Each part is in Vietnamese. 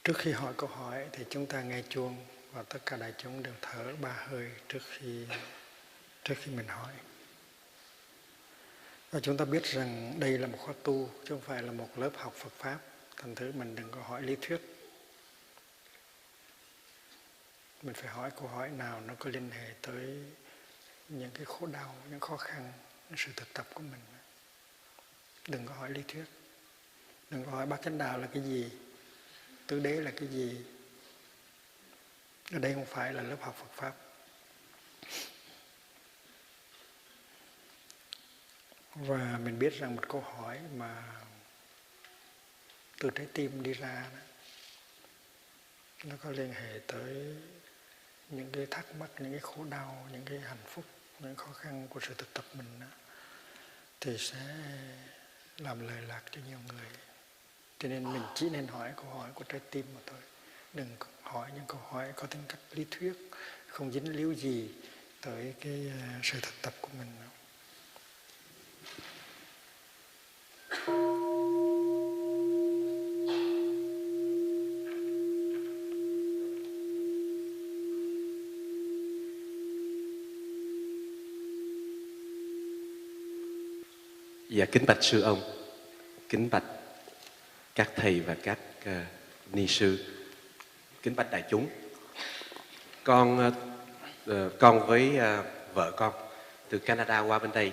Trước khi hỏi câu hỏi thì chúng ta nghe chuông và tất cả đại chúng đều thở 3 hơi trước khi mình hỏi. Và chúng ta biết rằng đây là một khóa tu, chứ không phải là một lớp học Phật Pháp. Thành thử mình đừng có hỏi lý thuyết. Mình phải hỏi câu hỏi nào nó có liên hệ tới những cái khổ đau, những khó khăn, những sự thực tập của mình. Đừng có hỏi lý thuyết. Đừng có hỏi bát chánh đạo là cái gì, tứ đế là cái gì. Ở đây không phải là lớp học Phật Pháp. Và mình biết rằng một câu hỏi mà từ trái tim đi ra đó, nó có liên hệ tới những cái thắc mắc, những cái khổ đau, những cái hạnh phúc, những khó khăn của sự thực tập mình đó, thì sẽ làm lời lạc cho nhiều người. Cho nên mình chỉ nên hỏi câu hỏi của trái tim mà thôi. Đừng hỏi những câu hỏi có tính cách lý thuyết, không dính líu gì tới cái sự thực tập của mình. Dạ, kính bạch sư ông, kính bạch các thầy và các ni sư, kính bạch đại chúng. Con với vợ con từ Canada qua bên đây,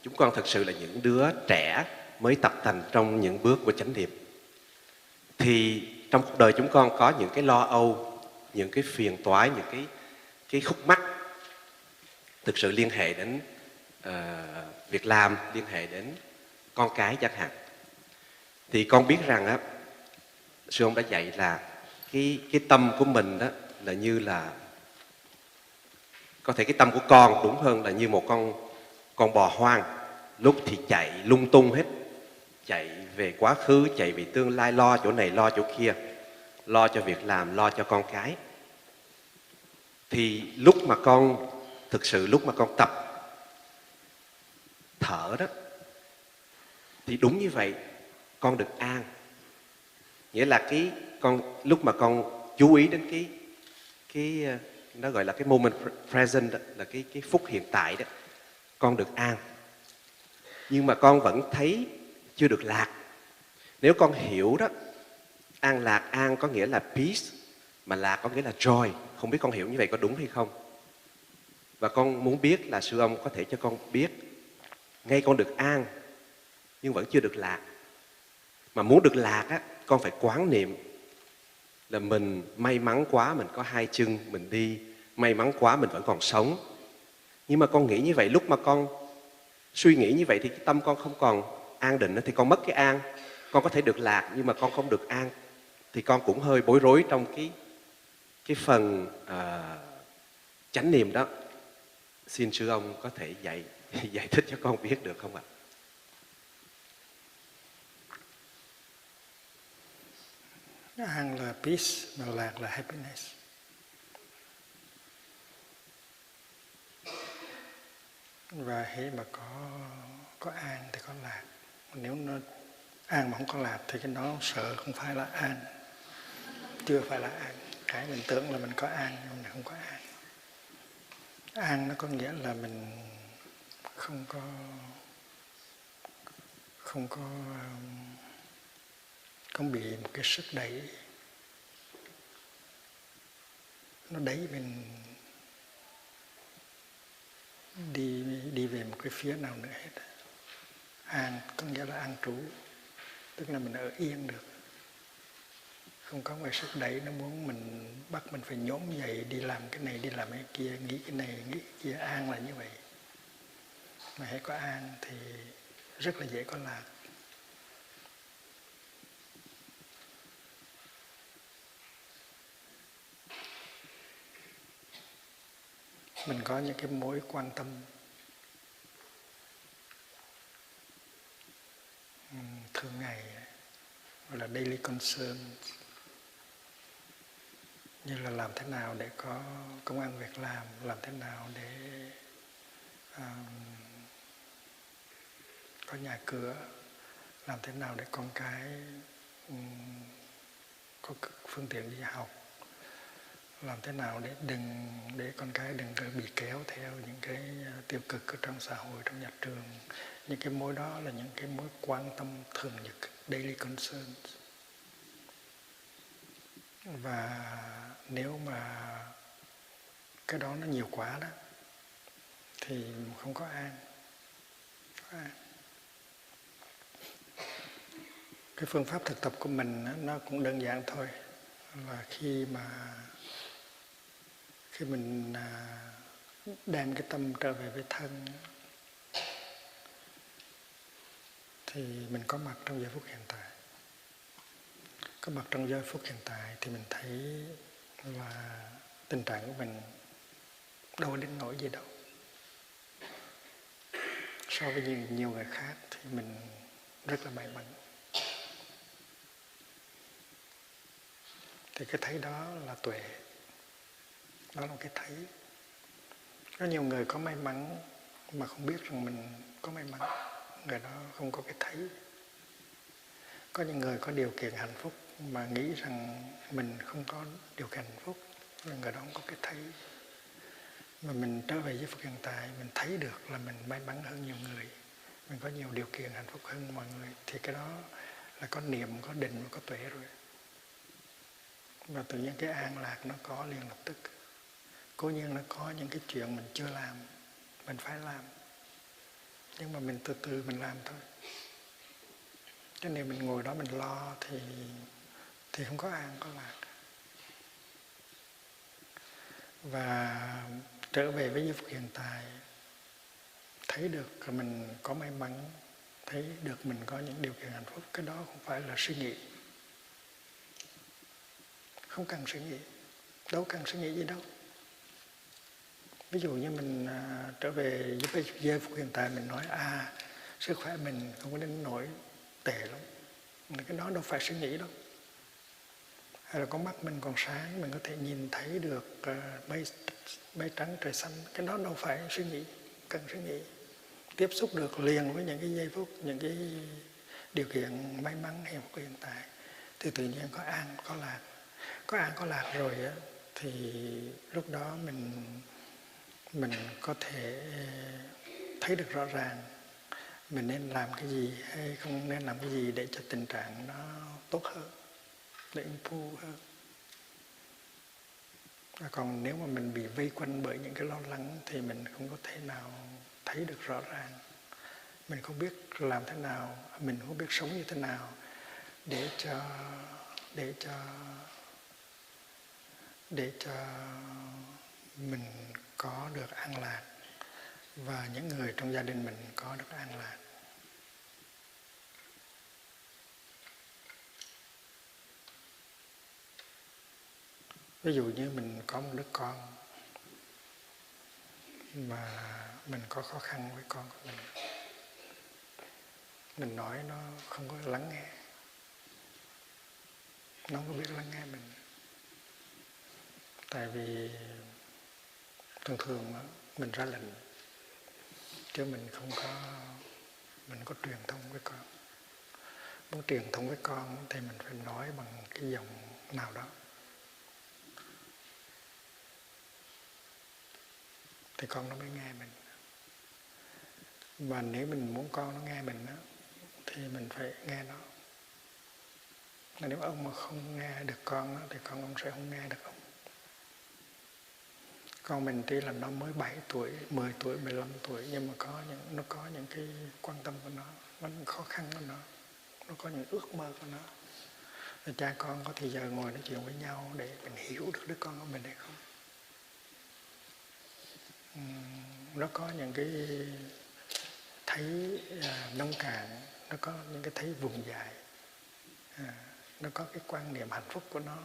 chúng con thật sự là những đứa trẻ mới tập thành trong những bước của chánh niệm. Thì trong cuộc đời chúng con có những cái lo âu, những cái phiền toái, những cái khúc mắc thực sự liên hệ đến việc làm, liên hệ đến con cái chẳng hạn. Thì con biết rằng á, sư ông đã dạy là cái tâm của mình đó là như là, có thể cái tâm của con đúng hơn là như một con bò hoang, lúc thì chạy lung tung hết, chạy về quá khứ, chạy về tương lai, lo chỗ này lo chỗ kia, lo cho việc làm, lo cho con cái. Thì lúc mà con thực sự lúc mà con tập thở đó, thì đúng như vậy, con được an. Nghĩa là lúc mà con chú ý đến cái nó gọi là cái moment present đó, là cái phút hiện tại đó, con được an. Nhưng mà con vẫn thấy chưa được lạc. Nếu con hiểu đó, an lạc, an có nghĩa là peace, mà lạc có nghĩa là joy. Không biết con hiểu như vậy có đúng hay không? Và con muốn biết là sư ông có thể cho con biết, ngay con được an nhưng vẫn chưa được lạc. Mà muốn được lạc á, con phải quán niệm là mình may mắn quá, mình có hai chân mình đi, may mắn quá mình vẫn còn sống. Nhưng mà con nghĩ như vậy, lúc mà con suy nghĩ như vậy thì cái tâm con không còn an định, thì con mất cái an. Con có thể được lạc nhưng mà con không được an, thì con cũng hơi bối rối trong cái phần chánh niệm đó. Xin sư ông có thể giải thích cho con biết được không ạ? An là peace, mà lạc là happiness. Và hễ mà có an thì có lạc. Nếu nó an mà không có lạc thì cái đó sợ không phải là an, chưa phải là an. Cái mình tưởng là mình có an nhưng mà không có an. An nó có nghĩa là mình không bị một cái sức đẩy, nó đẩy mình đi về một cái phía nào nữa hết. An có nghĩa là an trú, tức là mình ở yên được, không có cái sức đẩy nó muốn mình bắt mình phải nhổm dậy đi làm cái này, đi làm cái kia, nghĩ cái này, nghĩ cái kia. An là như vậy. Mà hãy có an thì rất là dễ có lạc. Mình có những cái mối quan tâm thường ngày, gọi là daily concern, như là làm thế nào để có công ăn việc làm thế nào để có nhà cửa, làm thế nào để con cái có phương tiện đi học, làm thế nào để con cái đừng bị kéo theo những cái tiêu cực ở trong xã hội, trong nhà trường. Những cái mối đó là những cái mối quan tâm thường nhật, daily concerns. Và nếu mà cái đó nó nhiều quá đó thì không có an. Cái phương pháp thực tập của mình nó cũng đơn giản thôi, là khi mình đem cái tâm trở về với thân thì mình có mặt trong giây phút hiện tại. Có mặt trong giây phút hiện tại thì mình thấy là tình trạng của mình đâu đến nỗi gì đâu. So với nhiều người khác thì mình rất là may mắn. Thì cái thấy đó là tuệ. Đó là cái thấy. Có nhiều người có may mắn mà không biết rằng mình có may mắn. Người đó không có cái thấy. Có những người có điều kiện hạnh phúc mà nghĩ rằng mình không có điều kiện hạnh phúc. Người đó không có cái thấy. Mà mình trở về với Phật hiện tại, mình thấy được là mình may mắn hơn nhiều người. Mình có nhiều điều kiện hạnh phúc hơn mọi người. Thì cái đó là có niệm, có định và có tuệ rồi. Và tự nhiên cái an lạc nó có liền lập tức. Cố nhiên nó có những cái chuyện mình chưa làm, mình phải làm. Nhưng mà mình từ từ mình làm thôi. Cho nên mình ngồi đó mình lo thì không có an, có lạc. Và trở về với giây phút hiện tại, thấy được là mình có may mắn, thấy được mình có những điều kiện hạnh phúc, cái đó không phải là suy nghĩ. Không cần suy nghĩ, đâu cần suy nghĩ gì đâu. Ví dụ như mình trở về với giây phút hiện tại, mình nói sức khỏe mình không có đến nỗi tệ lắm. Cái đó đâu phải suy nghĩ đâu. Hay là con mắt mình còn sáng, mình có thể nhìn thấy được mây trắng trời xanh. Cái đó đâu phải suy nghĩ, cần suy nghĩ. Tiếp xúc được liền với những cái giây phút, những cái điều kiện may mắn hiện tại thì tự nhiên có an, có lạc. Có an, có lạc rồi á, thì lúc đó mình có thể thấy được rõ ràng mình nên làm cái gì hay không nên làm cái gì để cho tình trạng nó tốt hơn, để improve hơn. Còn nếu mà mình bị vây quanh bởi những cái lo lắng thì mình không có thể nào thấy được rõ ràng. Mình không biết làm thế nào, mình không biết sống như thế nào để cho mình có được an lạc và những người trong gia đình mình có được an lạc. Ví dụ như mình có một đứa con mà mình có khó khăn với con của mình nói nó không có lắng nghe, nó không có biết lắng nghe mình. Tại vì thường mình ra lệnh chứ mình không có truyền thông với con. Muốn truyền thông với con thì mình phải nói bằng cái giọng nào đó thì con nó mới nghe mình. Và nếu mình muốn con nó nghe mình thì mình phải nghe nó. Mà nếu ông mà không nghe được con thì con ông sẽ không nghe được ông. Con mình tuy là nó mới 7 tuổi, 10 tuổi, 15 tuổi nhưng mà nó có những cái quan tâm của nó những khó khăn của nó có những ước mơ của nó. Và cha con có thì giờ ngồi nói chuyện với nhau để mình hiểu được đứa con của mình hay không. Nó có những cái thấy nông cạn, nó có những cái thấy vùng dài, nó có cái quan niệm hạnh phúc của nó.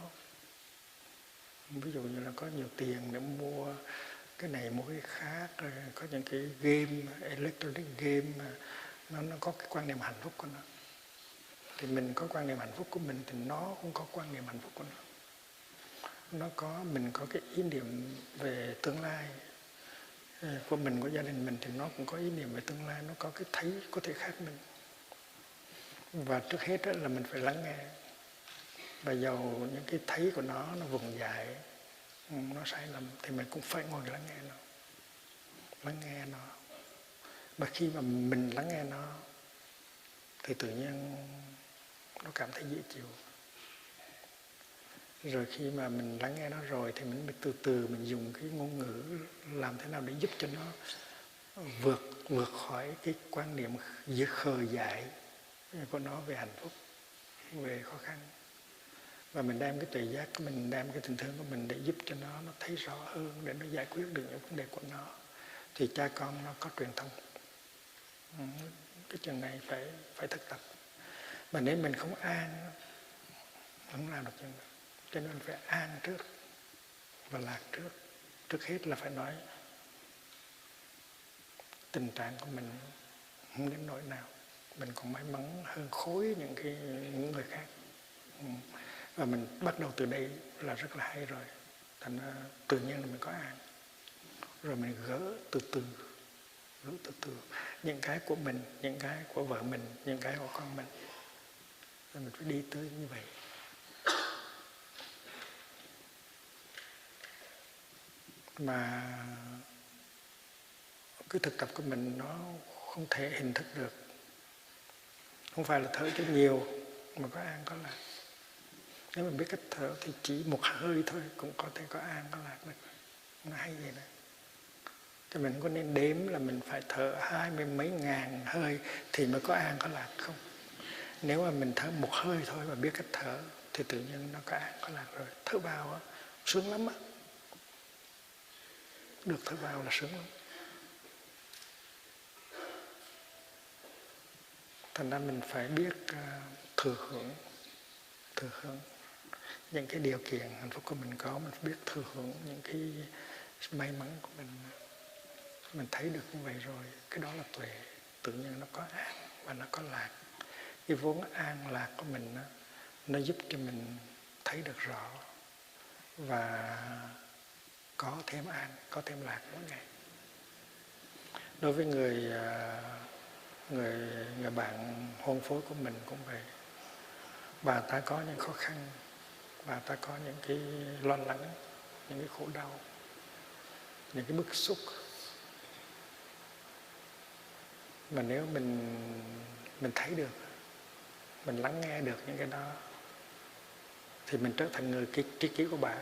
Ví dụ như là có nhiều tiền để mua cái này mua cái khác, rồi có những cái game, electronic game mà nó có cái quan niệm hạnh phúc của nó. Thì mình có quan niệm hạnh phúc của mình thì nó cũng có quan niệm hạnh phúc của nó. Mình có cái ý niệm về tương lai của mình, của gia đình mình thì nó cũng có ý niệm về tương lai, nó có cái thấy có thể khác mình. Và trước hết là mình phải lắng nghe. Và dầu những cái thấy của nó vùng dại, nó sai lầm, thì mình cũng phải ngồi lắng nghe nó. Lắng nghe nó. Và khi mà mình lắng nghe nó thì tự nhiên nó cảm thấy dễ chịu. Rồi khi mà mình lắng nghe nó rồi thì mình mới từ từ mình dùng cái ngôn ngữ làm thế nào để giúp cho nó vượt khỏi cái quan niệm khờ dại của nó về hạnh phúc, về khó khăn. Và mình đem cái tuệ giác của mình, đem cái tình thương của mình để giúp cho nó thấy rõ hơn, để nó giải quyết được những vấn đề của nó. Thì cha con nó có truyền thông. Cái chuyện này phải thực tập. Mà nếu mình không an, không làm được chuyện đó. Cho nên phải an trước và lạc trước. Trước hết là phải nói tình trạng của mình không đến nỗi nào. Mình còn may mắn hơn khối những người khác. Và mình bắt đầu từ đây là rất là hay rồi. Thành ra tự nhiên là mình có an. Rồi mình gỡ từ từ. Những cái của mình, những cái của vợ mình, những cái của con mình. Rồi mình phải đi tới như vậy. Mà cái thực tập của mình nó không thể hình thức được. Không phải là thở cho nhiều mà có an có lạc. Nếu mình biết cách thở thì chỉ một hơi thôi cũng có thể có an có lạc được. Nó hay vậy đó. Thì mình có nên đếm là mình phải thở 20 mấy ngàn hơi thì mới có an có lạc không? Nếu mà mình thở một hơi thôi và biết cách thở thì tự nhiên nó có an có lạc rồi. Thở vào á, sướng lắm á. Được thở vào là sướng lắm. Thành ra mình phải biết thừa hưởng những cái điều kiện hạnh phúc của mình có. Mình phải biết thừa hưởng những cái may mắn của mình. Mình thấy được như vậy rồi, cái đó là tuệ. Tự nhiên nó có an và nó có lạc. Cái vốn an lạc của mình nó giúp cho mình thấy được rõ và có thêm an, có thêm lạc mỗi ngày. Đối với người bạn hôn phối của mình cũng vậy. Bà ta có những khó khăn, bà ta có những cái lo lắng, những cái khổ đau, những cái bức xúc. Mà nếu mình thấy được, mình lắng nghe được những cái đó thì mình trở thành người tri kỷ của bà.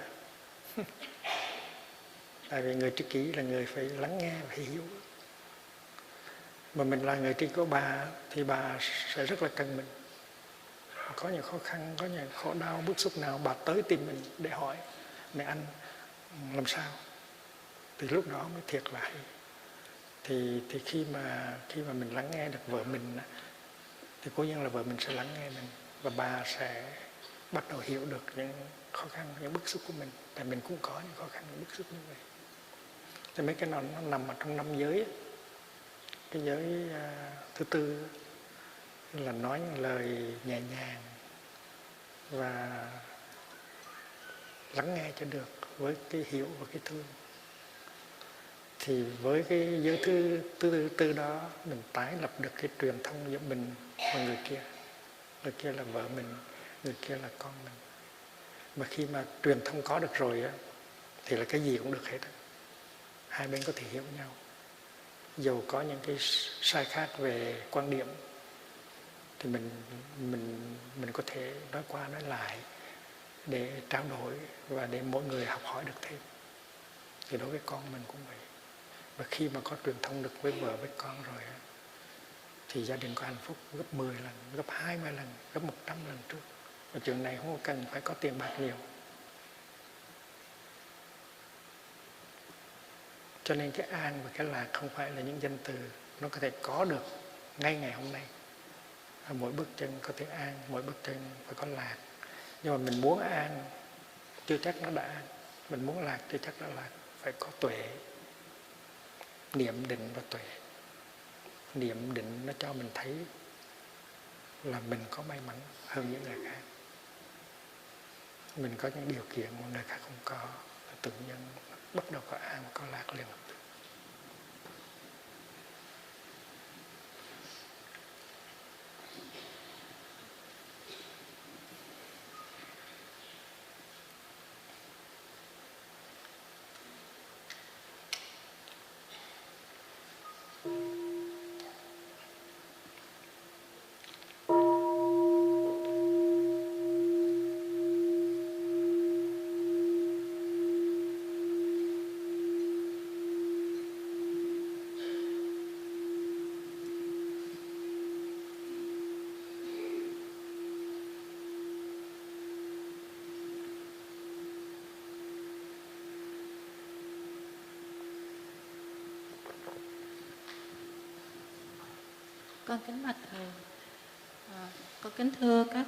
Tại vì người tri kỷ là người phải lắng nghe và hiểu. Mà mình là người tri kỷ của bà thì bà sẽ rất là cần mình. Có những khó khăn, có những khổ đau, bức xúc nào bà tới tìm mình để hỏi: mẹ anh làm sao? Thì lúc đó mới thiệt là hay. Thì khi mà mình lắng nghe được vợ mình thì cố nhiên là vợ mình sẽ lắng nghe mình. Và bà sẽ bắt đầu hiểu được những khó khăn, những bức xúc của mình. Tại mình cũng có những khó khăn, những bức xúc như vậy. Thì mấy cái nó nằm ở trong 5 giới. Cái giới thứ tư là nói những lời nhẹ nhàng và lắng nghe cho được với cái hiểu và cái thương. Thì với cái giới thứ tư đó mình tái lập được cái truyền thông giữa mình và người kia. Người kia là vợ mình, người kia là con mình. Mà khi mà truyền thông có được rồi á thì là cái gì cũng được hết. Hai bên có thể hiểu nhau. Dầu có những cái sai khác về quan điểm thì mình có thể nói qua nói lại để trao đổi và để mỗi người học hỏi được thêm. Thì đối với con mình cũng vậy. Và khi mà có truyền thông được với vợ với con rồi thì gia đình có hạnh phúc gấp 10 lần, gấp 20 lần, gấp 100 lần trước. Và chuyện này không cần phải có tiền bạc nhiều. Cho nên cái an và cái lạc không phải là những danh từ. Nó có thể có được ngay ngày hôm nay. Mỗi bước chân có thể an, mỗi bước chân phải có lạc. Nhưng mà mình muốn an chưa chắc nó đã an. Mình muốn lạc chưa chắc nó lạc. Phải có tuệ. Niệm định và tuệ. Niệm định nó cho mình thấy là mình có may mắn hơn những người khác. Mình có những điều kiện mà người khác không có. Tự nhiên bắt đầu có an, có lạc liền lập tức. Con kính bạch thầy. Con kính thưa các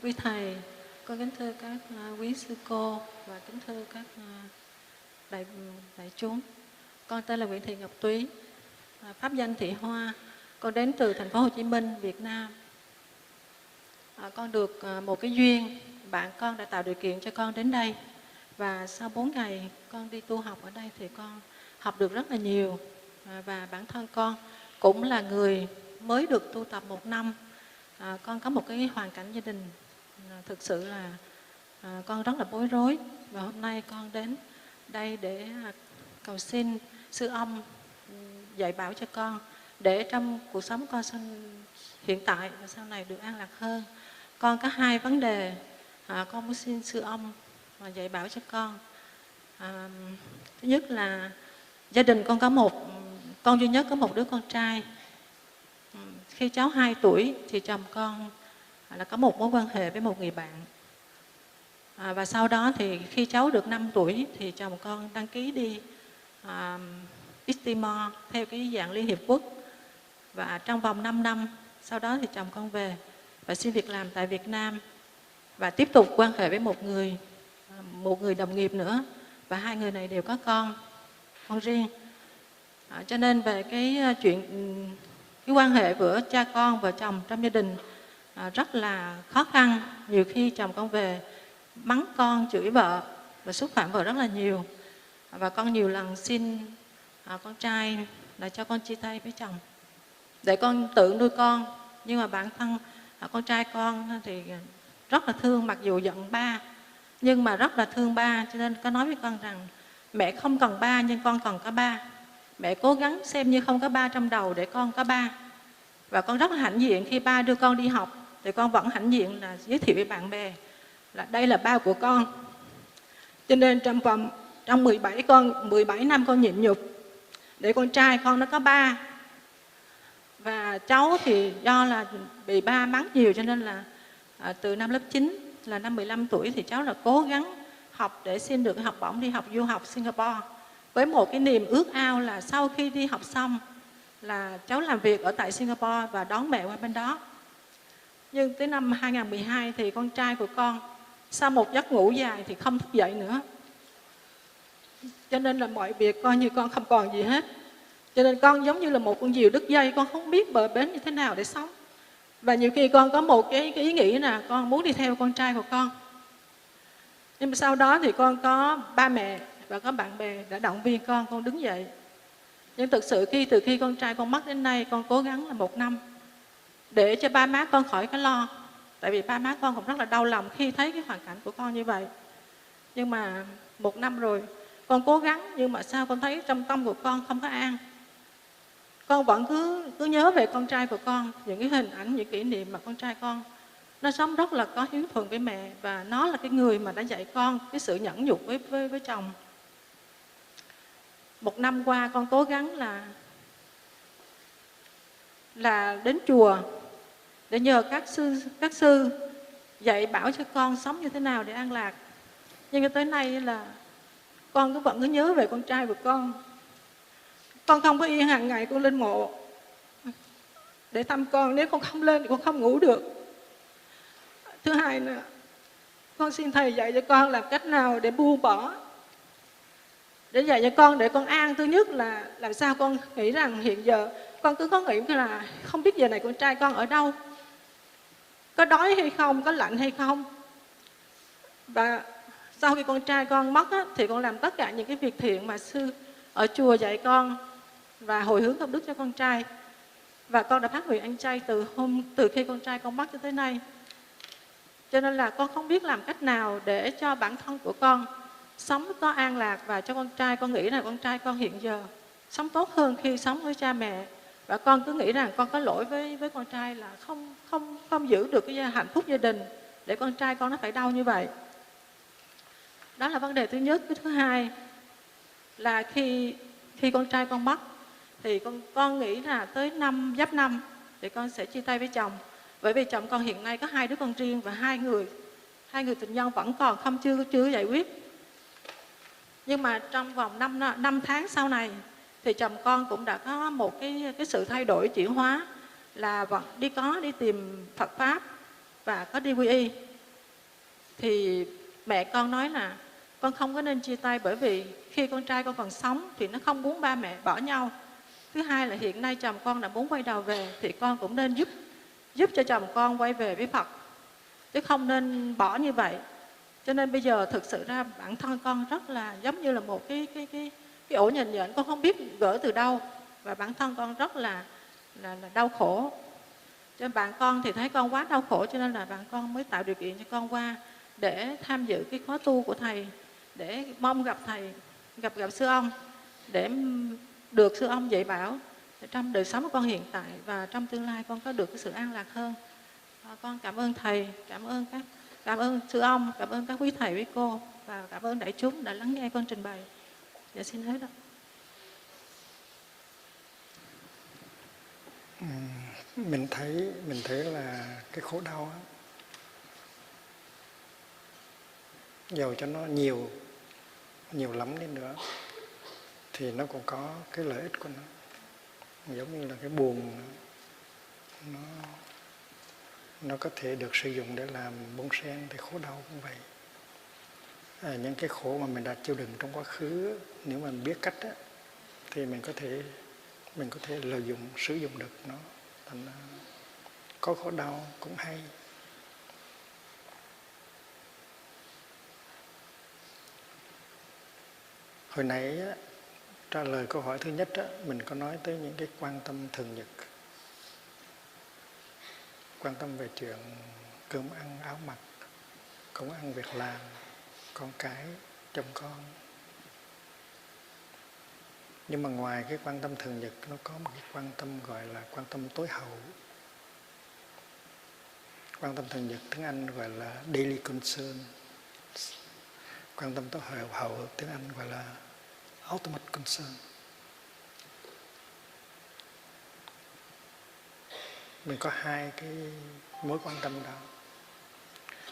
quý thầy, con kính thưa các quý sư cô và kính thưa các đại chúng. Con tên là Nguyễn Thị Ngọc Túy, pháp danh Thị Hoa. Con đến từ thành phố Hồ Chí Minh, Việt Nam. Con được một cái duyên, bạn con đã tạo điều kiện cho con đến đây. Và sau 4 ngày con đi tu học ở đây thì con học được rất là nhiều. Và bản thân con cũng là người mới được tu tập 1 năm. Con có một cái hoàn cảnh gia đình thực sự là con rất là bối rối. Và hôm nay con đến đây để cầu xin sư ông dạy bảo cho con, để trong cuộc sống con hiện tại và sau này được an lạc hơn. Con có 2 vấn đề con muốn xin sư ông dạy bảo cho con. Thứ nhất là gia đình con có con duy nhất có một đứa con trai. Khi cháu 2 tuổi thì chồng con là có một mối quan hệ với một người bạn. Và sau đó thì khi cháu được 5 tuổi thì chồng con đăng ký đi East Timor theo cái dạng Liên Hiệp Quốc. Và trong vòng 5 năm sau đó thì chồng con về và xin việc làm tại Việt Nam và tiếp tục quan hệ với một người đồng nghiệp nữa. Và 2 người này đều có con riêng. Cho nên về cái quan hệ giữa cha con và chồng trong gia đình rất là khó khăn. Nhiều khi chồng con về mắng con, chửi vợ và xúc phạm vợ rất là nhiều. Và con nhiều lần xin con trai là cho con chia tay với chồng để con tự nuôi con. Nhưng mà bản thân con trai con thì rất là thương, mặc dù giận ba nhưng mà rất là thương ba. Cho nên có nói với con rằng mẹ không cần ba nhưng con cần có ba. Mẹ cố gắng xem như không có ba trong đầu để con có ba. Và con rất là hãnh diện khi ba đưa con đi học thì con vẫn hãnh diện là giới thiệu với bạn bè là đây là ba của con. Cho nên trong 17 năm con nhịn nhục để con trai con nó có ba. Và cháu thì do là bị ba mắng nhiều cho nên là từ năm lớp 9 là năm 15 tuổi thì cháu là cố gắng học để xin được học bổng đi học du học Singapore. Với một cái niềm ước ao là sau khi đi học xong là cháu làm việc ở tại Singapore và đón mẹ qua bên đó. Nhưng tới năm 2012 thì con trai của con sau một giấc ngủ dài thì không thức dậy nữa. Cho nên là mọi việc coi như con không còn gì hết. Cho nên con giống như là một con diều đứt dây, con không biết bờ bến như thế nào để sống. Và nhiều khi con có một cái ý nghĩ là con muốn đi theo con trai của con. Nhưng mà sau đó thì con có ba mẹ và có bạn bè đã động viên con đứng dậy. Nhưng thực sự từ khi con trai con mất đến nay, con cố gắng là 1 năm để cho ba má con khỏi cái lo. Tại vì ba má con cũng rất là đau lòng khi thấy cái hoàn cảnh của con như vậy. Nhưng mà 1 năm rồi, con cố gắng nhưng mà sao con thấy trong tâm của con không có an. Con vẫn cứ nhớ về con trai của con, những cái hình ảnh, những kỷ niệm mà con trai con nó sống rất là có hiếu thuận với mẹ. Và nó là cái người mà đã dạy con cái sự nhẫn nhục với chồng. 1 năm qua con cố gắng là đến chùa để nhờ các sư dạy bảo cho con sống như thế nào để an lạc. Nhưng tới nay là con vẫn cứ nhớ về con trai của con. Con không có yên, hàng ngày con lên mộ để thăm con. Nếu con không lên thì con không ngủ được. Thứ hai là con xin thầy dạy cho con làm cách nào để buông bỏ, để dạy cho con để con an. Thứ nhất là làm sao con nghĩ rằng hiện giờ con cứ có nghĩ là không biết giờ này con trai con ở đâu, có đói hay không, có lạnh hay không. Và sau khi con trai con mất thì con làm tất cả những cái việc thiện mà sư ở chùa dạy con và hồi hướng công đức cho con trai. Và con đã phát nguyện ăn chay từ khi con trai con mất cho tới nay. Cho nên là con không biết làm cách nào để cho bản thân của con sống có an lạc, và cho con trai, con nghĩ là con trai con hiện giờ sống tốt hơn khi sống với cha mẹ. Và con cứ nghĩ rằng con có lỗi với con trai là không giữ được cái hạnh phúc gia đình để con trai con nó phải đau như vậy. Đó là vấn đề thứ nhất. Cái thứ hai là khi con trai con mất thì con nghĩ là tới năm Giáp Năm thì con sẽ chia tay với chồng. Bởi vì chồng con hiện nay có 2 đứa con riêng và hai người tình nhân vẫn còn chưa giải quyết. Nhưng mà trong vòng 5 tháng sau này thì chồng con cũng đã có một cái sự thay đổi, chuyển hóa. là vẫn đi tìm Phật Pháp và có đi quy y. Thì mẹ con nói là con không có nên chia tay, bởi vì khi con trai con còn sống thì nó không muốn ba mẹ bỏ nhau. Thứ hai là hiện nay chồng con đã muốn quay đầu về, thì con cũng nên giúp cho chồng con quay về với Phật, chứ không nên bỏ như vậy. Cho nên bây giờ thực sự ra bản thân con rất là giống như là một cái ổ nhện nhện, con không biết gỡ từ đâu, và bản thân con rất là đau khổ. Cho nên bạn con thì thấy con quá đau khổ, cho nên là bạn con mới tạo điều kiện cho con qua để tham dự cái khóa tu của thầy, để mong gặp thầy, gặp sư ông, để được sư ông dạy bảo trong đời sống của con hiện tại, và trong tương lai con có được cái sự an lạc hơn. Con cảm ơn thầy, cảm ơn sư ông, cảm ơn các quý thầy quý cô, và cảm ơn đại chúng đã lắng nghe con trình bày. Dạ xin hết ạ. Mình thấy là cái khổ đau á, dầu cho nó nhiều lắm đi nữa thì nó cũng có cái lợi ích của nó. Giống như là cái buồn nó có thể được sử dụng để làm bông sen, thì khổ đau cũng vậy. Những cái khổ mà mình đã chịu đựng trong quá khứ, nếu mà mình biết cách á, thì mình có thể lợi dụng, sử dụng được nó. Thành có khổ đau cũng hay. Hồi nãy á, trả lời câu hỏi thứ nhất á, mình có nói tới những cái quan tâm thường nhật, quan tâm về chuyện cơm ăn áo mặc, công ăn việc làm, con cái, chồng con. Nhưng mà ngoài cái quan tâm thường nhật, nó có một cái quan tâm gọi là quan tâm tối hậu. Quan tâm thường nhật tiếng Anh gọi là daily concern. Quan tâm tối hậu tiếng Anh gọi là ultimate concern. Mình có hai cái mối quan tâm đó.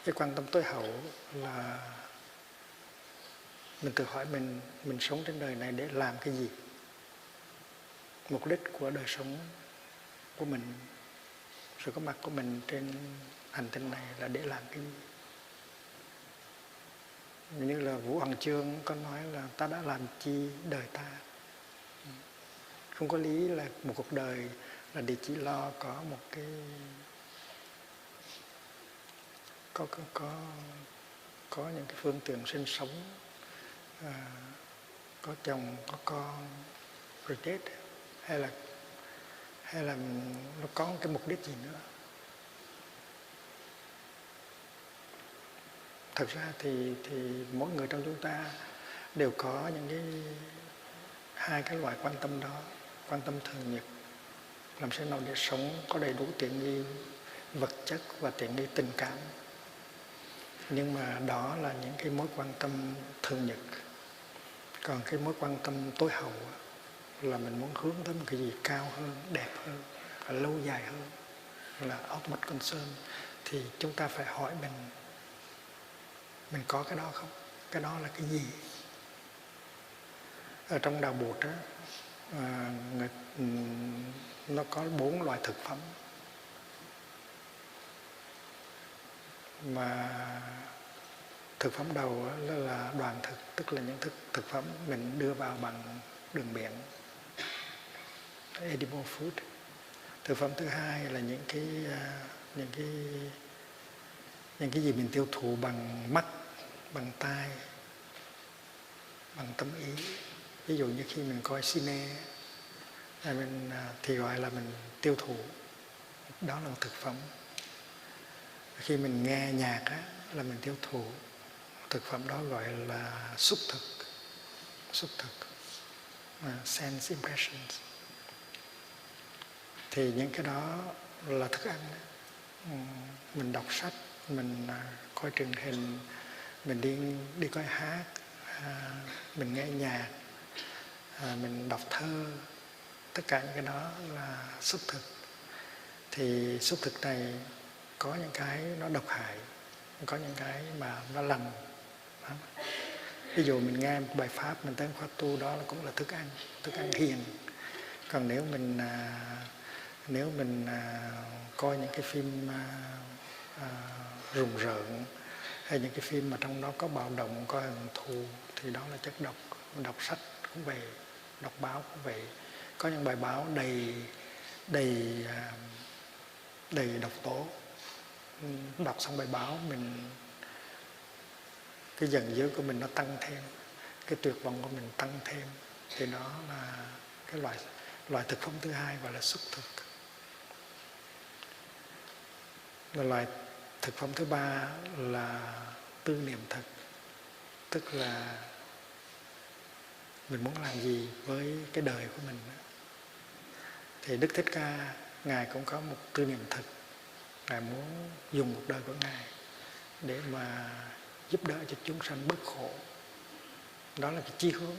Cái quan tâm tối hậu là mình tự hỏi mình sống trên đời này để làm cái gì? Mục đích của đời sống của mình, sự có mặt của mình trên hành tinh này là để làm cái gì? Như là Vũ Hoàng Chương có nói là ta đã làm chi đời ta. Không có lý là một cuộc đời là để chỉ lo có một cái có những cái phương tiện sinh sống, có chồng, có con rồi chết, hay là nó có cái mục đích gì nữa. Thật ra thì mỗi người trong chúng ta đều có những cái hai cái loại quan tâm đó. Quan tâm thường nhật, làm sao nào để sống có đầy đủ tiện nghi vật chất và tiện nghi tình cảm. Nhưng mà đó là những cái mối quan tâm thường nhật. Còn cái mối quan tâm tối hậu là mình muốn hướng tới một cái gì cao hơn, đẹp hơn, và lâu dài hơn, là ultimate concern. Thì chúng ta phải hỏi mình có cái đó không? Cái đó là cái gì? Ở trong đạo Bụt á, nó có 4 loại thực phẩm mà thực phẩm đầu là đoàn thực, tức là những thực phẩm mình đưa vào bằng đường miệng, edible food. Thực phẩm thứ hai là những cái gì mình tiêu thụ bằng mắt, bằng tai, bằng tâm ý. Ví dụ như khi mình coi cine thì gọi là mình tiêu thụ, đó là một thực phẩm. Khi mình nghe nhạc á, là mình tiêu thụ, thực phẩm đó gọi là xúc thực, sense impressions. Thì những cái đó là thức ăn. Mình đọc sách, mình coi truyền hình, mình đi coi hát, mình nghe nhạc, mình đọc thơ, tất cả những cái đó là xúc thực. Thì xúc thực này có những cái nó độc hại, có những cái mà nó lành. Ví dụ mình nghe một bài pháp, mình tới khóa tu, đó cũng là thức ăn hiền. Còn nếu mình Nếu mình coi những cái phim rùng rợn, hay những cái phim mà trong đó có bạo động, có hận thù, thì đó là chất độc. Đọc sách cũng vậy, đọc báo cũng vậy. Có những bài báo đầy độc tố. Đọc xong bài báo mình, cái giận dữ của mình nó tăng thêm, cái tuyệt vọng của mình tăng thêm. Thì đó là cái loại thực phẩm thứ hai, gọi là xúc thực. Loại thực phẩm thứ ba là tư niệm thực, tức là mình muốn làm gì với cái đời của mình. Thì Đức Thích Ca, Ngài cũng có một tư niệm thực. Ngài muốn dùng cuộc đời của Ngài để mà giúp đỡ cho chúng sanh bớt khổ. Đó là cái chí hướng.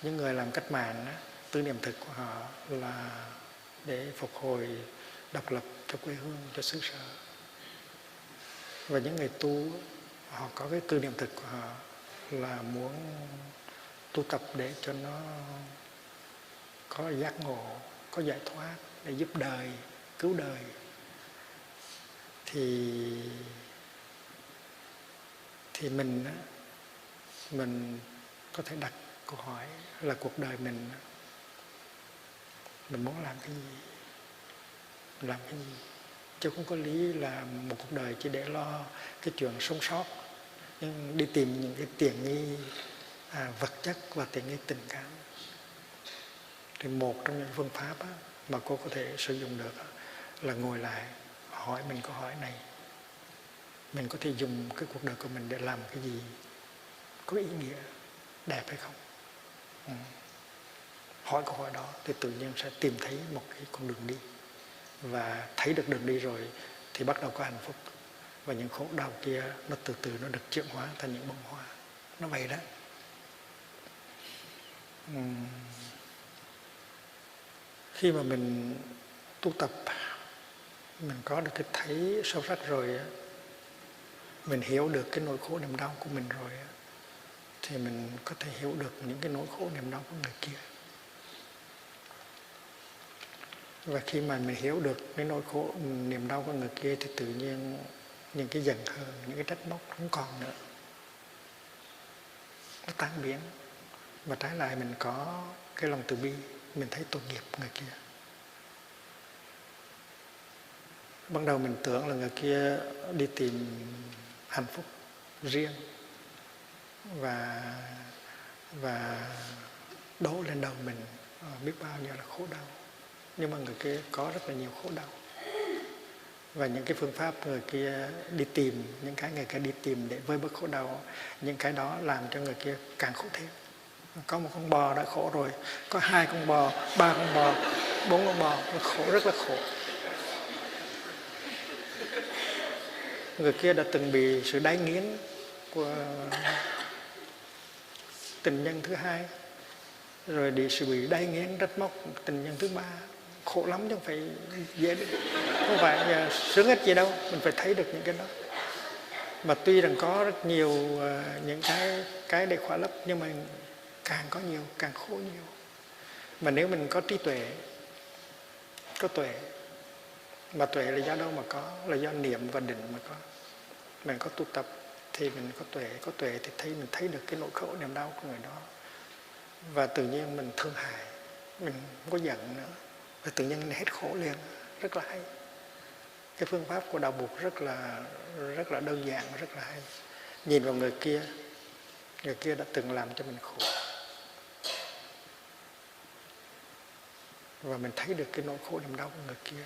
Những người làm cách mạng, tư niệm thực của họ là để phục hồi độc lập cho quê hương, cho xứ sở. Và những người tu, họ có cái tư niệm thực của họ là muốn tu tập để cho nó có giác ngộ, có giải thoát, để giúp đời, cứu đời. Thì mình có thể đặt câu hỏi là cuộc đời mình muốn làm cái gì, làm cái gì. Chứ không có lý là một cuộc đời chỉ để lo cái chuyện sống sót, nhưng đi tìm những cái tiện nghi vật chất và tiện nghi tình cảm. Thì một trong những phương pháp mà cô có thể sử dụng được là ngồi lại hỏi mình câu hỏi này: mình có thể dùng cái cuộc đời của mình để làm cái gì có ý nghĩa, đẹp hay không? Hỏi câu hỏi đó thì tự nhiên sẽ tìm thấy một cái con đường đi. Và thấy được đường đi rồi thì bắt đầu có hạnh phúc. Và những khổ đau kia nó từ từ nó được chuyển hóa thành những bông hoa. Nó vậy đó. Khi mà mình tu tập, mình có được cái thấy sâu sắc rồi, mình hiểu được cái nỗi khổ niềm đau của mình rồi, thì mình có thể hiểu được những cái nỗi khổ niềm đau của người kia. Và khi mà mình hiểu được cái nỗi khổ niềm đau của người kia thì tự nhiên những cái giận hờn, những cái trách móc không còn nữa, nó tan biến. Và trái lại mình có cái lòng từ bi, mình thấy tội nghiệp người kia. Ban đầu mình tưởng là người kia đi tìm hạnh phúc riêng và đổ lên đầu mình biết bao nhiêu là khổ đau. Nhưng mà người kia có rất là nhiều khổ đau. Và những cái phương pháp người kia đi tìm, những cái người kia đi tìm để vơi bớt khổ đau, những cái đó làm cho người kia càng khổ thêm. Có một con bò đã khổ rồi, có 2 con bò, 3 con bò, 4 con bò, nó khổ, rất là khổ. Người kia đã từng bị sự đáy nghiến của tình nhân thứ hai, rồi bị đáy nghiến trách móc tình nhân thứ ba. Khổ lắm chứ không phải dễ, không phải sướng hết gì đâu. Mình phải thấy được những cái đó. Mà tuy rằng có rất nhiều những cái để khỏa lấp, nhưng mà càng có nhiều càng khổ nhiều. Mà nếu mình có trí tuệ, có tuệ, mà tuệ là do đâu mà có? Là do niệm và định mà có. Mình có tu tập thì mình có tuệ thì mình thấy được cái nỗi khổ niềm đau của người đó. Và tự nhiên mình thương hại, mình không có giận nữa, và tự nhiên hết khổ liền. Rất là hay. Cái phương pháp của đạo Bụt rất là đơn giản, rất là hay. Nhìn vào người kia đã từng làm cho mình khổ, và mình thấy được cái nỗi khổ niềm đau của người kia,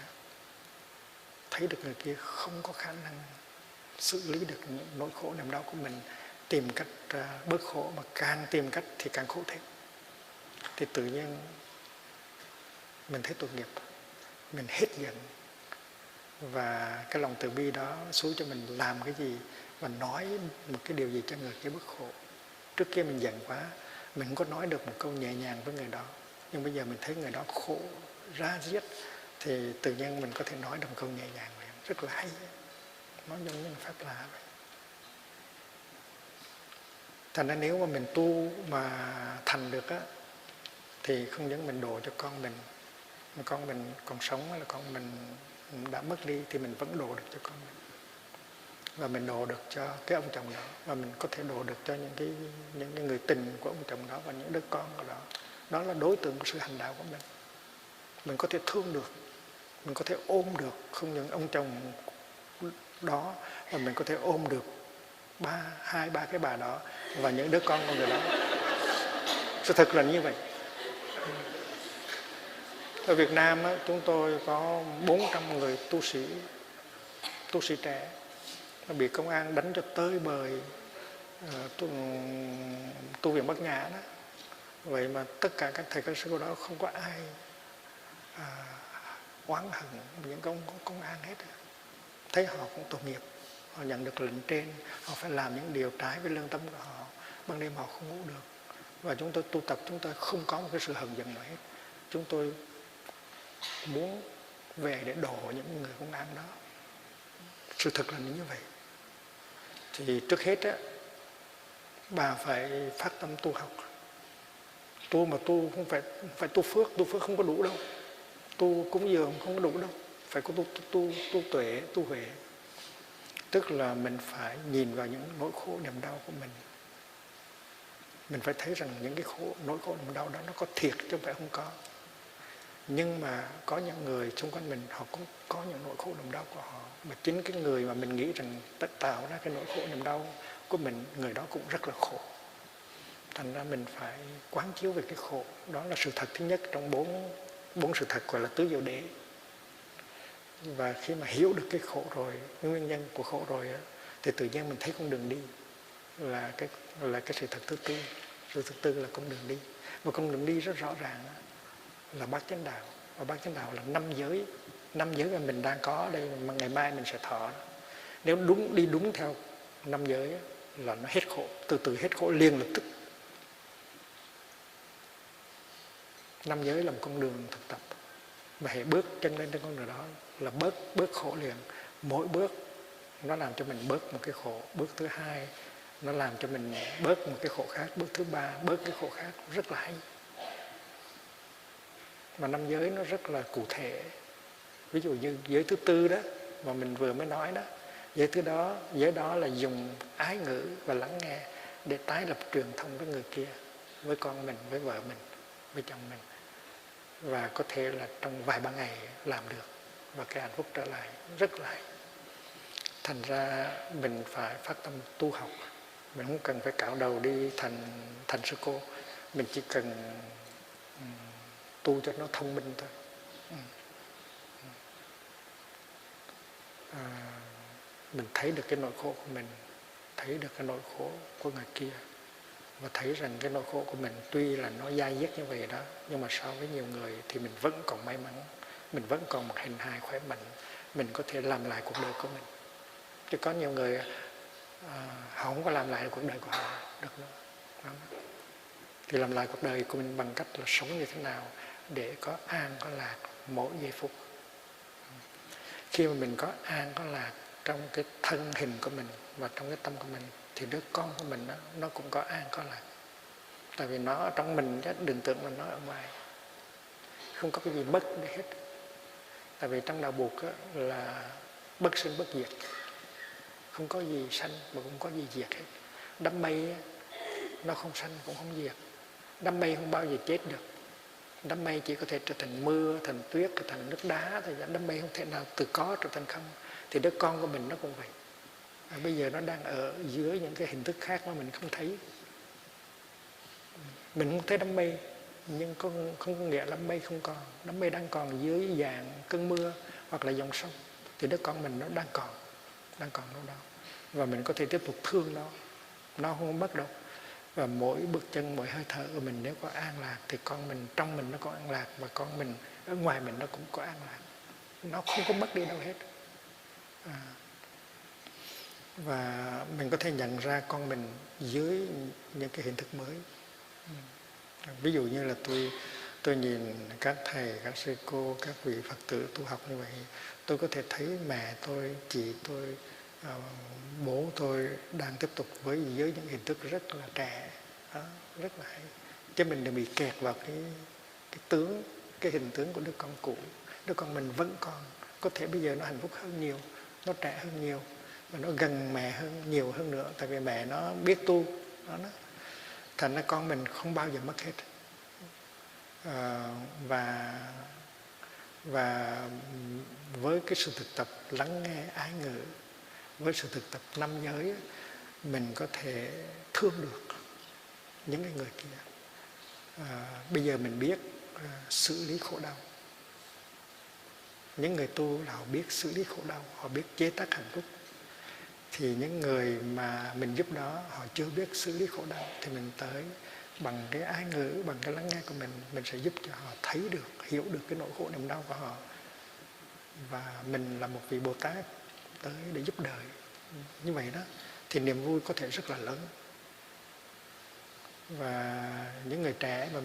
thấy được người kia không có khả năng xử lý được những nỗi khổ niềm đau của mình, tìm cách bớt khổ, mà càng tìm cách thì càng khổ thêm. Thì tự nhiên mình thấy tội nghiệp, mình hết giận, và cái lòng từ bi đó xúi cho mình làm cái gì và nói một cái điều gì cho người kia bớt khổ. Trước kia mình giận quá, mình không có nói được một câu nhẹ nhàng với người đó, nhưng bây giờ mình thấy người đó khổ ra giết thì tự nhiên mình có thể nói được một câu nhẹ nhàng với em. Rất là hay, nói giống như là phép lạ vậy. Thành ra nếu mà mình tu mà thành được á, thì không những mình độ cho con mình, mà con mình còn sống hay là con mình đã mất đi thì mình vẫn độ được cho con mình, và mình độ được cho cái ông chồng đó, và mình có thể độ được cho những cái người tình của ông chồng đó và những đứa con của đó. Đó là đối tượng của sự hành đạo của mình. Mình có thể thương được, mình có thể ôm được không những ông chồng đó, mà mình có thể ôm được hai ba cái bà đó và những đứa con của người đó. Sự thật là như vậy. Ở Việt Nam á, chúng tôi có 400 người tu sĩ trẻ nó bị công an đánh cho tới bời, tu viện Bắc Nhã đó. Vậy mà tất cả các thầy các sư đó không có ai oán hận những công an hết. Thấy họ cũng tội nghiệp, họ nhận được lệnh trên, họ phải làm những điều trái với lương tâm của họ, ban đêm họ không ngủ được. Và chúng tôi tu tập, chúng tôi không có một cái sự hờn giận nào hết. Chúng tôi muốn về để đổ những người công an đó. Sự thật là như vậy. Thì trước hết á, bà phải phát tâm tu học. Tu mà tu không phải tu phước không có đủ đâu. Tu cúng dường không có đủ đâu. Phải có tu tuệ, tu huệ. Tức là mình phải nhìn vào những nỗi khổ niềm đau của mình. Mình phải thấy rằng những cái nỗi khổ niềm đau đó nó có thiệt chứ không phải không có. Nhưng mà có những người xung quanh mình họ cũng có những nỗi khổ niềm đau của họ. Mà chính cái người mà mình nghĩ rằng tạo ra cái nỗi khổ niềm đau của mình, người đó cũng rất là khổ. Thành ra mình phải quán chiếu về cái khổ. Đó là sự thật thứ nhất trong bốn sự thật gọi là tứ diệu đế. Và khi mà hiểu được cái khổ rồi, cái nguyên nhân của khổ rồi á, thì tự nhiên mình thấy con đường đi là cái sự thật thứ tư. Sự thứ tư là con đường đi. Và con đường đi rất rõ ràng là bát chánh đạo. Và bát chánh đạo là 5 giới. 5 giới mà mình đang có ở đây mà ngày mai mình sẽ thọ. Nếu đi đúng theo 5 giới là nó hết khổ, từ hết khổ liền lập tức. 5 giới là một con đường thực tập. Mà hãy bước chân lên trên con đường đó là bớt khổ liền. Mỗi bước nó làm cho mình bớt một cái khổ. Bước thứ hai nó làm cho mình bớt một cái khổ khác. Bước thứ ba bớt cái khổ khác. Rất là hay. Mà 5 giới nó rất là cụ thể. Ví dụ như giới thứ tư đó mà mình vừa mới nói đó, giới đó là dùng ái ngữ và lắng nghe để tái lập truyền thông với người kia, với con mình, với vợ mình, với chồng mình. Và có thể là trong vài ba ngày làm được và cái hạnh phúc trở lại rất là hay. Thành ra mình phải phát tâm tu học. Mình không cần phải cạo đầu đi thành sư cô. Mình chỉ cần tu cho nó thông minh thôi. Mình thấy được cái nỗi khổ của mình, thấy được cái nỗi khổ của người kia, và thấy rằng cái nỗi khổ của mình tuy là nó dai dứt như vậy đó, nhưng mà so với nhiều người thì mình vẫn còn may mắn, mình vẫn còn một hình hài khỏe mạnh, mình có thể làm lại cuộc đời của mình. Chứ có nhiều người họ không có làm lại được cuộc đời của họ được nữa. Đó. Thì làm lại cuộc đời của mình bằng cách là sống như thế nào để có an, có lạc mỗi giây phút. Khi mà mình có an, có lạc trong cái thân hình của mình và trong cái tâm của mình, thì đứa con của mình nó cũng có an, có lạc. Tại vì nó ở trong mình chứ đừng tưởng là nó ở ngoài. Không có cái gì mất đi hết. Tại vì trong đạo Buộc là bất sinh bất diệt. Không có gì sanh mà cũng có gì diệt hết. Đám mây nó không sanh cũng không diệt. Đám mây không bao giờ chết được. Đám mây chỉ có thể trở thành mưa, thành tuyết, trở thành nước đá thôi. Đám mây không thể nào từ có trở thành không. Thì đứa con của mình nó cũng vậy. Bây giờ nó đang ở dưới những cái hình thức khác mà mình không thấy. Mình không thấy đám mây, nhưng không có nghĩa là đám mây không còn. Đám mây đang còn dưới dạng cơn mưa hoặc là dòng sông. Thì đứa con mình nó đang còn đâu đó. Và mình có thể tiếp tục thương nó không mất đâu. Và mỗi bước chân, mỗi hơi thở của mình nếu có an lạc thì con mình trong mình nó có an lạc, và con mình ở ngoài mình nó cũng có an lạc. Nó không có mất đi đâu hết. Và mình có thể nhận ra con mình dưới những cái hình thức mới. Ví dụ như là tôi nhìn các thầy, các sư cô, các vị Phật tử tu học như vậy, tôi có thể thấy mẹ tôi, chị tôi, bố tôi đang tiếp tục với những hình thức rất là trẻ, đó, rất là hay. Chứ mình đừng bị kẹt vào cái tướng cái hình tướng của đứa con cũ. Đứa con mình vẫn còn, có thể bây giờ nó hạnh phúc hơn nhiều, nó trẻ hơn nhiều, và nó gần mẹ hơn nhiều hơn nữa, tại vì mẹ nó biết tu đó. Thành ra con mình không bao giờ mất hết. Và với cái sự thực tập lắng nghe ái ngữ, với sự thực tập năm giới, mình có thể thương được những cái người kia. Bây giờ mình biết xử lý khổ đau. Những người tu là họ biết xử lý khổ đau, họ biết chế tác hạnh phúc. Thì những người mà mình giúp đó họ chưa biết xử lý khổ đau, thì mình tới bằng cái ái ngữ, bằng cái lắng nghe của mình sẽ giúp cho họ thấy được, hiểu được cái nỗi khổ niềm đau của họ. Và mình là một vị Bồ Tát tới để giúp đời. Như vậy đó thì niềm vui có thể rất là lớn. Và những người trẻ mà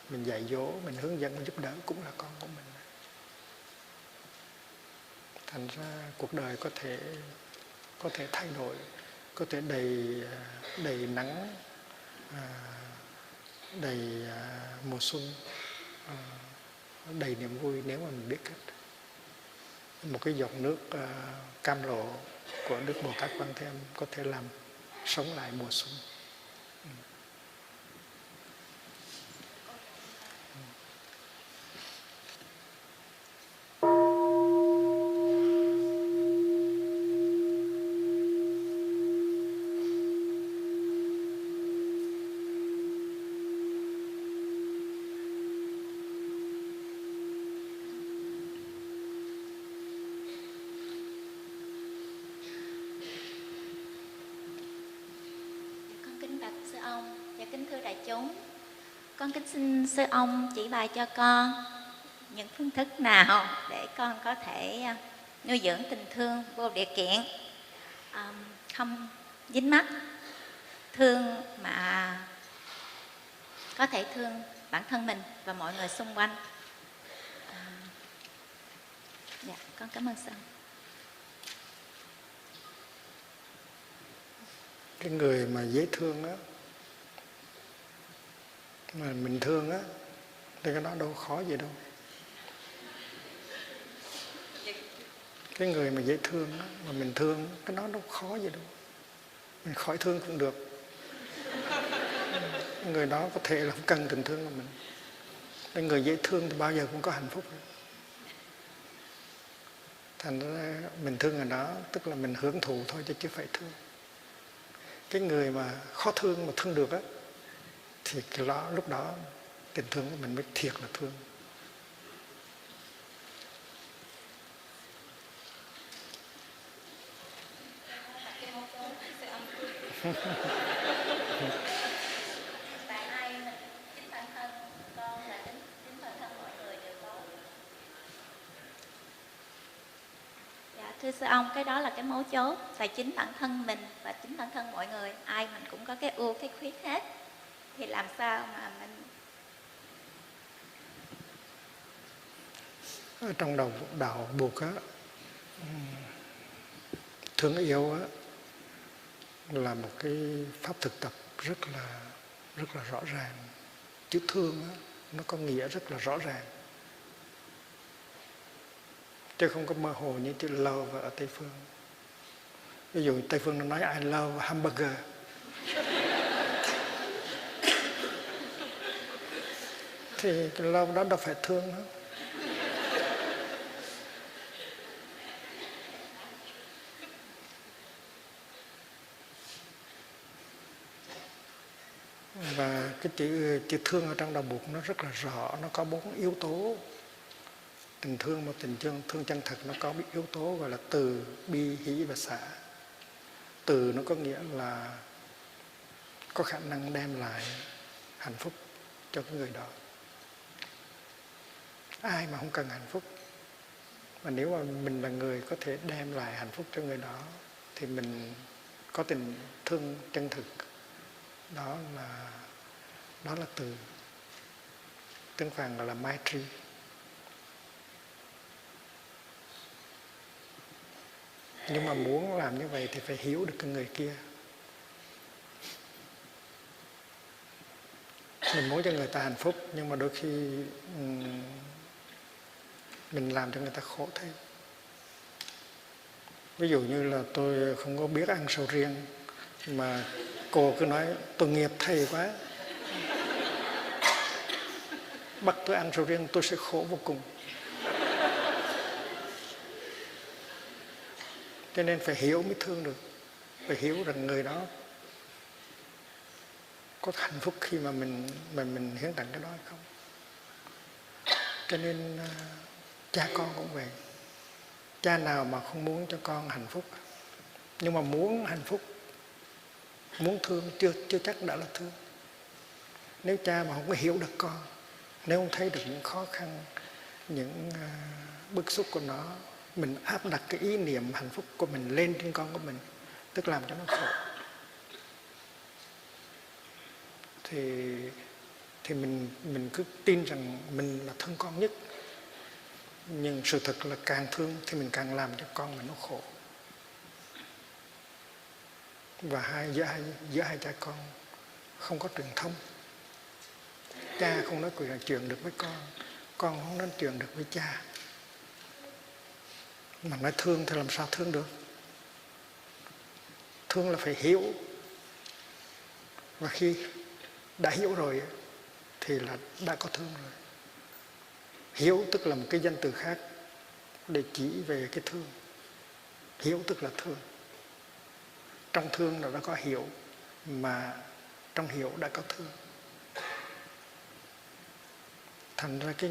mình dạy dỗ, mình hướng dẫn, mình giúp đỡ cũng là con của mình. Thành ra cuộc đời có thể thay đổi, có thể đầy nắng, đầy mùa xuân, đầy niềm vui nếu mà mình biết cách. Một cái giọt nước cam lộ của Đức Bồ Tát Quan Thế Âm có thể làm sống lại mùa xuân. Con kính xin sư ông chỉ bài cho con những phương thức nào để con có thể nuôi dưỡng tình thương vô điều kiện, không dính mắc, thương mà có thể thương bản thân mình và mọi người xung quanh. Dạ, con cảm ơn sư. Cái người mà dễ thương á, mà mình thương á, thì cái đó đâu khó gì đâu. Cái người mà dễ thương á, mà mình thương, cái đó đâu khó gì đâu. Mình khỏi thương cũng được. Người đó có thể là không cần tình thương của mình. Cái người dễ thương thì bao giờ cũng có hạnh phúc. Thành ra mình thương người đó, tức là mình hưởng thụ thôi chứ chưa phải thương. Cái người mà khó thương mà thương được á, thì cái đó, lúc đó tình thương của mình mới thiệt là thương. Thưa sư ông, cái đó là cái mấu chốt. Tại chính bản thân mình và chính bản thân mọi người, ai mình cũng có cái ưu cái khuyết hết. Thì làm sao mà mình... Ở trong đạo Buộc á, thương yêu á là một cái pháp thực tập rất là rõ ràng. Chữ thương á, nó có nghĩa rất là rõ ràng, chứ không có mơ hồ như chữ love ở Tây Phương. Ví dụ Tây Phương nó nói I love hamburger, thì cái love đó đâu phải thương nữa. Và cái chữ thương ở trong đạo Buộc nó rất là rõ, nó có 4 yếu tố. Tình thương và tình thương chân thật nó có yếu tố gọi là từ, bi, hỷ và xả. Từ nó có nghĩa là có khả năng đem lại hạnh phúc cho cái người đó. Ai mà không cần hạnh phúc, mà nếu mà mình là người có thể đem lại hạnh phúc cho người đó thì mình có tình thương chân thực. Đó là từ. Tiếng Phạn gọi là Maitri. Nhưng mà muốn làm như vậy thì phải hiểu được cái người kia. Mình muốn cho người ta hạnh phúc, nhưng mà đôi khi mình làm cho người ta khổ thêm. Ví dụ như là tôi không có biết ăn sầu riêng, mà cô cứ nói tội nghiệp thầy quá, bắt tôi ăn sầu riêng, tôi sẽ khổ vô cùng. Cho nên phải hiểu mới thương được, phải hiểu rằng người đó có hạnh phúc khi mà mình hiến tặng cái đó hay không. Cho nên cha con cũng vậy. Cha nào mà không muốn cho con hạnh phúc, nhưng mà muốn hạnh phúc, muốn thương chưa chắc đã là thương. Nếu cha mà không có hiểu được con, nếu không thấy được những khó khăn, những bức xúc của nó, mình áp đặt cái ý niệm hạnh phúc của mình lên trên con của mình, tức làm cho nó khổ, thì mình cứ tin rằng mình là thương con nhất. Nhưng sự thật là càng thương thì mình càng làm cho con mình nó khổ. Và giữa hai cha con không có truyền thông. Cha không nói chuyện được với con không nói chuyện được với cha. Mà nói thương thì làm sao thương được? Thương là phải hiểu. Và khi đã hiểu rồi thì là đã có thương rồi. Hiểu tức là một cái danh từ khác để chỉ về cái thương. Hiểu tức là thương. Trong thương là đã có hiểu, mà trong hiểu đã có thương. Thành ra cái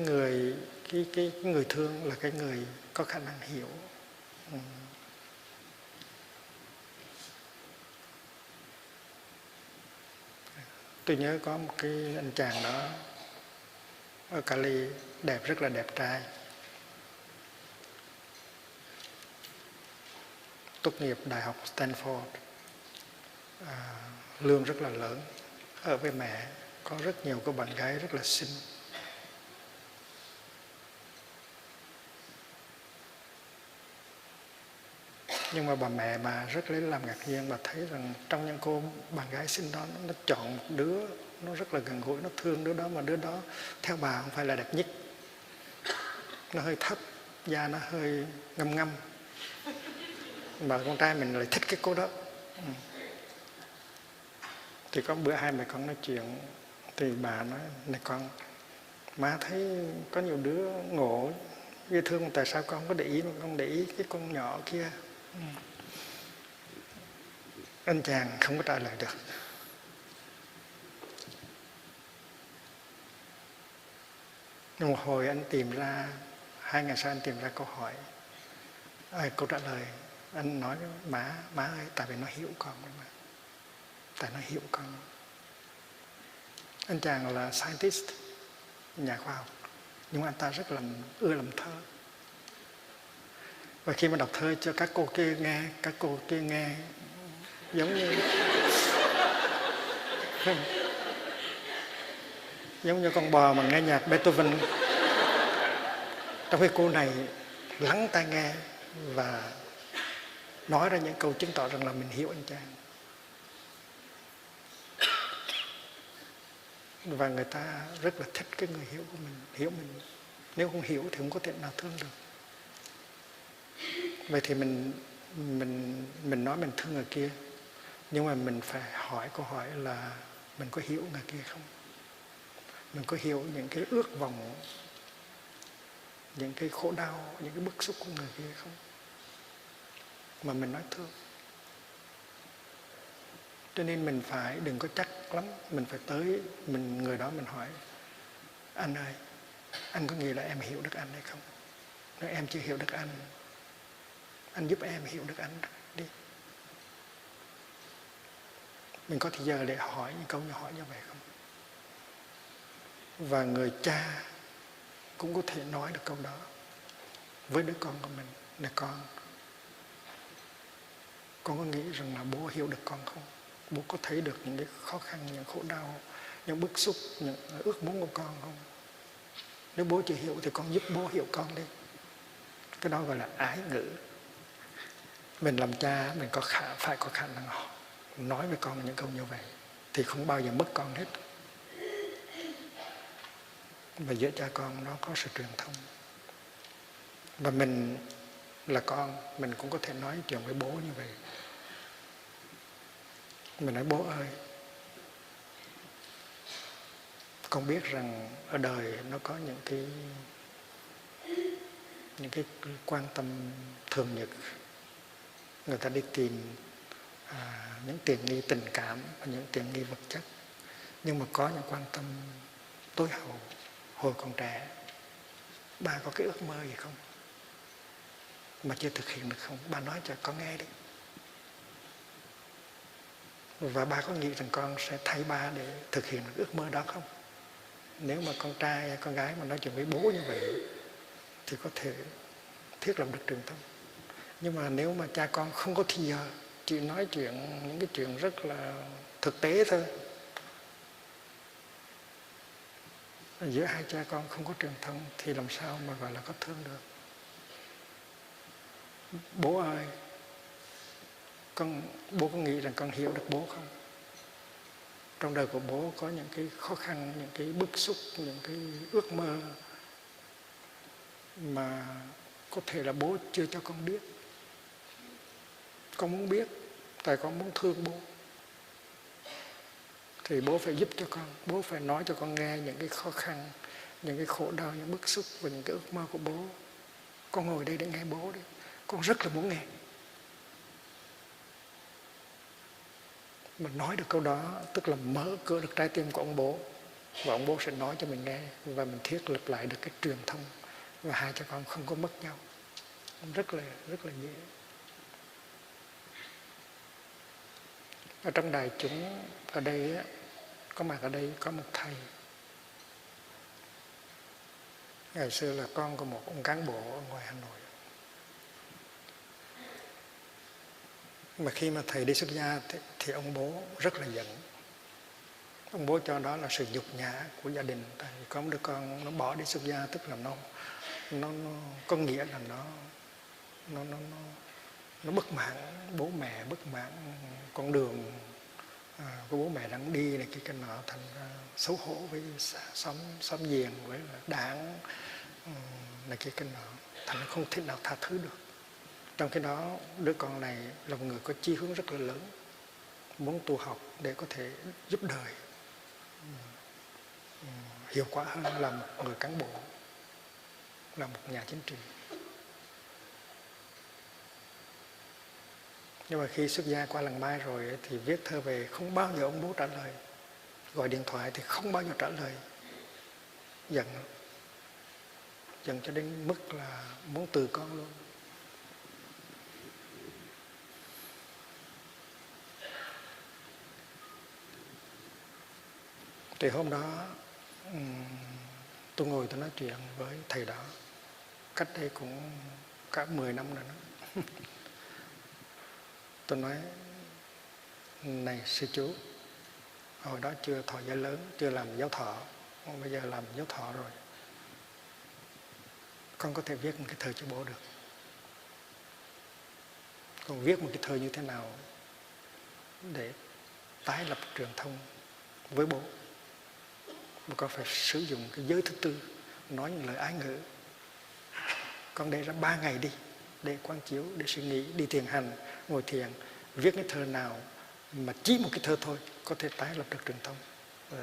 người thương là cái người có khả năng hiểu. Tôi nhớ có một cái anh chàng đó ở Cali, đẹp, rất là đẹp trai. Tốt nghiệp Đại học Stanford, lương rất là lớn, ở với mẹ, có rất nhiều cô bạn gái rất là xinh. Nhưng mà bà mẹ bà rất lấy làm ngạc nhiên, bà thấy rằng trong những cô bạn gái xinh đó, nó chọn một đứa nó rất là gần gũi, nó thương đứa đó, mà đứa đó theo bà không phải là đẹp nhất, nó hơi thấp, da nó hơi ngâm ngâm, mà con trai mình lại thích cái cô đó. Thì có bữa hai mẹ con nói chuyện, thì bà nói: này con, má thấy có nhiều đứa ngộ dễ thương, tại sao con không có để ý, con để ý cái con nhỏ kia. Anh chàng không có trả lời được. Nhưng một hồi anh tìm ra, 2 ngày sau anh tìm ra câu hỏi, câu trả lời. Anh nói: má ơi, tại vì nó hiểu con mà. Tại nó hiểu con. Anh chàng là scientist, nhà khoa học, nhưng mà anh ta rất ưa làm thơ. Và khi mà đọc thơ cho các cô kia nghe, các cô kia nghe giống như con bò mà nghe nhạc Beethoven. Trong khi cô này lắng tai nghe và nói ra những câu chứng tỏ rằng là mình hiểu anh chàng. Và người ta rất là thích cái người hiểu của mình, hiểu mình. Nếu không hiểu thì không có thể nào thương được. Vậy thì mình nói mình thương người kia, nhưng mà mình phải hỏi câu hỏi là mình có hiểu người kia không? Mình có hiểu những cái ước vọng, những cái khổ đau, những cái bức xúc của người kia không? Mà mình nói thương. Cho nên mình phải đừng có chắc lắm, mình phải tới người đó mình hỏi: anh ơi, anh có nghĩ là em hiểu được anh hay không? Nếu em chưa hiểu được anh giúp em hiểu được anh đi. Mình có thời giờ để hỏi những câu hỏi như vậy không? Và người cha cũng có thể nói được câu đó với đứa con của mình: này con có nghĩ rằng là bố hiểu được con không? Bố có thấy được những cái khó khăn, những khổ đau, những bức xúc, những ước muốn của con không? Nếu bố chưa hiểu thì con giúp bố hiểu con đi. Cái đó gọi là ái ngữ. Mình làm cha, mình phải có khả năng nói với con những câu như vậy, thì không bao giờ mất con hết. và giữa cha con nó có sự truyền thông. Và mình là con, mình cũng có thể nói chuyện với bố như vậy. Mình nói bố ơi, con biết rằng ở đời nó có những cái quan tâm thường nhật. Người ta đi tìm những tiện nghi tình cảm và những tiện nghi vật chất. Nhưng mà có những quan tâm tối hậu hồi còn trẻ. Ba có cái ước mơ gì không? Mà chưa thực hiện được không? Ba nói cho con nghe đi. Và ba có nghĩ rằng con sẽ thay ba để thực hiện được ước mơ đó không? Nếu mà con trai hay con gái mà nói chuyện với bố như vậy thì có thể thiết lập được truyền thông. Nhưng mà nếu mà cha con không có thì giờ, chỉ nói chuyện những cái chuyện rất là thực tế thôi, giữa hai cha con không có truyền thông thì làm sao mà gọi là có thương được. Bố ơi, bố có nghĩ rằng con hiểu được bố không? Trong đời của bố có những cái khó khăn, những cái bức xúc, những cái ước mơ mà có thể là bố chưa cho con biết. Con muốn biết, tại con muốn thương bố. Thì bố phải giúp cho con, bố phải nói cho con nghe những cái khó khăn, những cái khổ đau, những bức xúc và những cái ước mơ của bố. Con ngồi đây để nghe bố đi, con rất là muốn nghe. Mình nói được câu đó tức là mở cửa được trái tim của ông bố, và ông bố sẽ nói cho mình nghe, và mình thiết lập lại được cái truyền thông, và hai cha con không có mất nhau. Rất là dễ. Ở trong đại chúng ở đây có mặt ở đây có một thầy. Ngày xưa là con của một ông cán bộ ở ngoài Hà Nội. Mà khi mà thầy đi xuất gia thì ông bố rất là giận. Ông bố cho đó là sự nhục nhã của gia đình. Tại vì có một đứa con nó bỏ đi xuất gia, tức là nó có nghĩa là nó bất mãn bố mẹ, bất mãn con đường của bố mẹ đang đi này kia cái nọ, thành ra xấu hổ với xóm giềng, với đảng này kia cái nọ, thành ra không thể nào tha thứ được. Trong khi đó đứa con này là một người có chí hướng rất là lớn, muốn tu học để có thể giúp đời hiệu quả hơn là một người cán bộ, là một nhà chính trị. Nhưng mà khi xuất gia qua Làng Mai rồi thì viết thơ về không bao giờ ông bố trả lời. Gọi điện thoại thì không bao giờ trả lời. Giận cho đến mức là muốn từ con luôn. Thì hôm đó tôi ngồi tôi nói chuyện với thầy đó, cách đây cũng cả 10 năm rồi đó. Tôi nói, này sư chú, hồi đó chưa thọ giới lớn, chưa làm giáo thọ, bây giờ làm giáo thọ rồi, con có thể viết một cái thơ cho bố được. Con viết một cái thơ như thế nào để tái lập truyền thông với bố, mà con phải sử dụng cái giới thứ tư, nói những lời ái ngữ. Con để ra 3 ngày đi để quán chiếu, để suy nghĩ, đi thiền hành, ngồi thiền, viết cái thơ nào mà chỉ một cái thơ thôi có thể tái lập được truyền thông,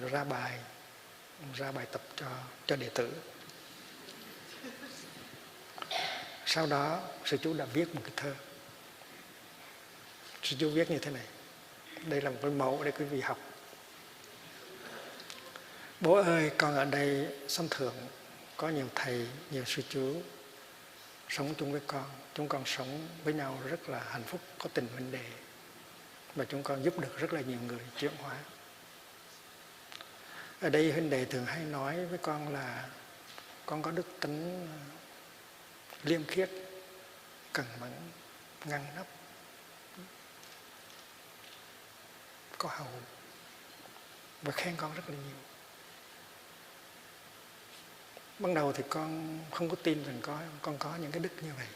rồi ra bài tập cho đệ tử. Sau đó sư chú đã viết một cái thơ. Sư chú viết như thế này, đây là một cái mẫu để quý vị học. Bố ơi, con ở đây sân thượng có nhiều thầy, nhiều sư chú sống chung với con. Chúng con sống với nhau rất là hạnh phúc, có tình huynh đệ, và chúng con giúp được rất là nhiều người chuyển hóa. Ở đây huynh đệ thường hay nói với con là con có đức tính liêm khiết, cẩn mẫn, ngăn nắp, có hậu, và khen con rất là nhiều. Ban đầu thì con không có tin rằng con có những cái đức như vậy.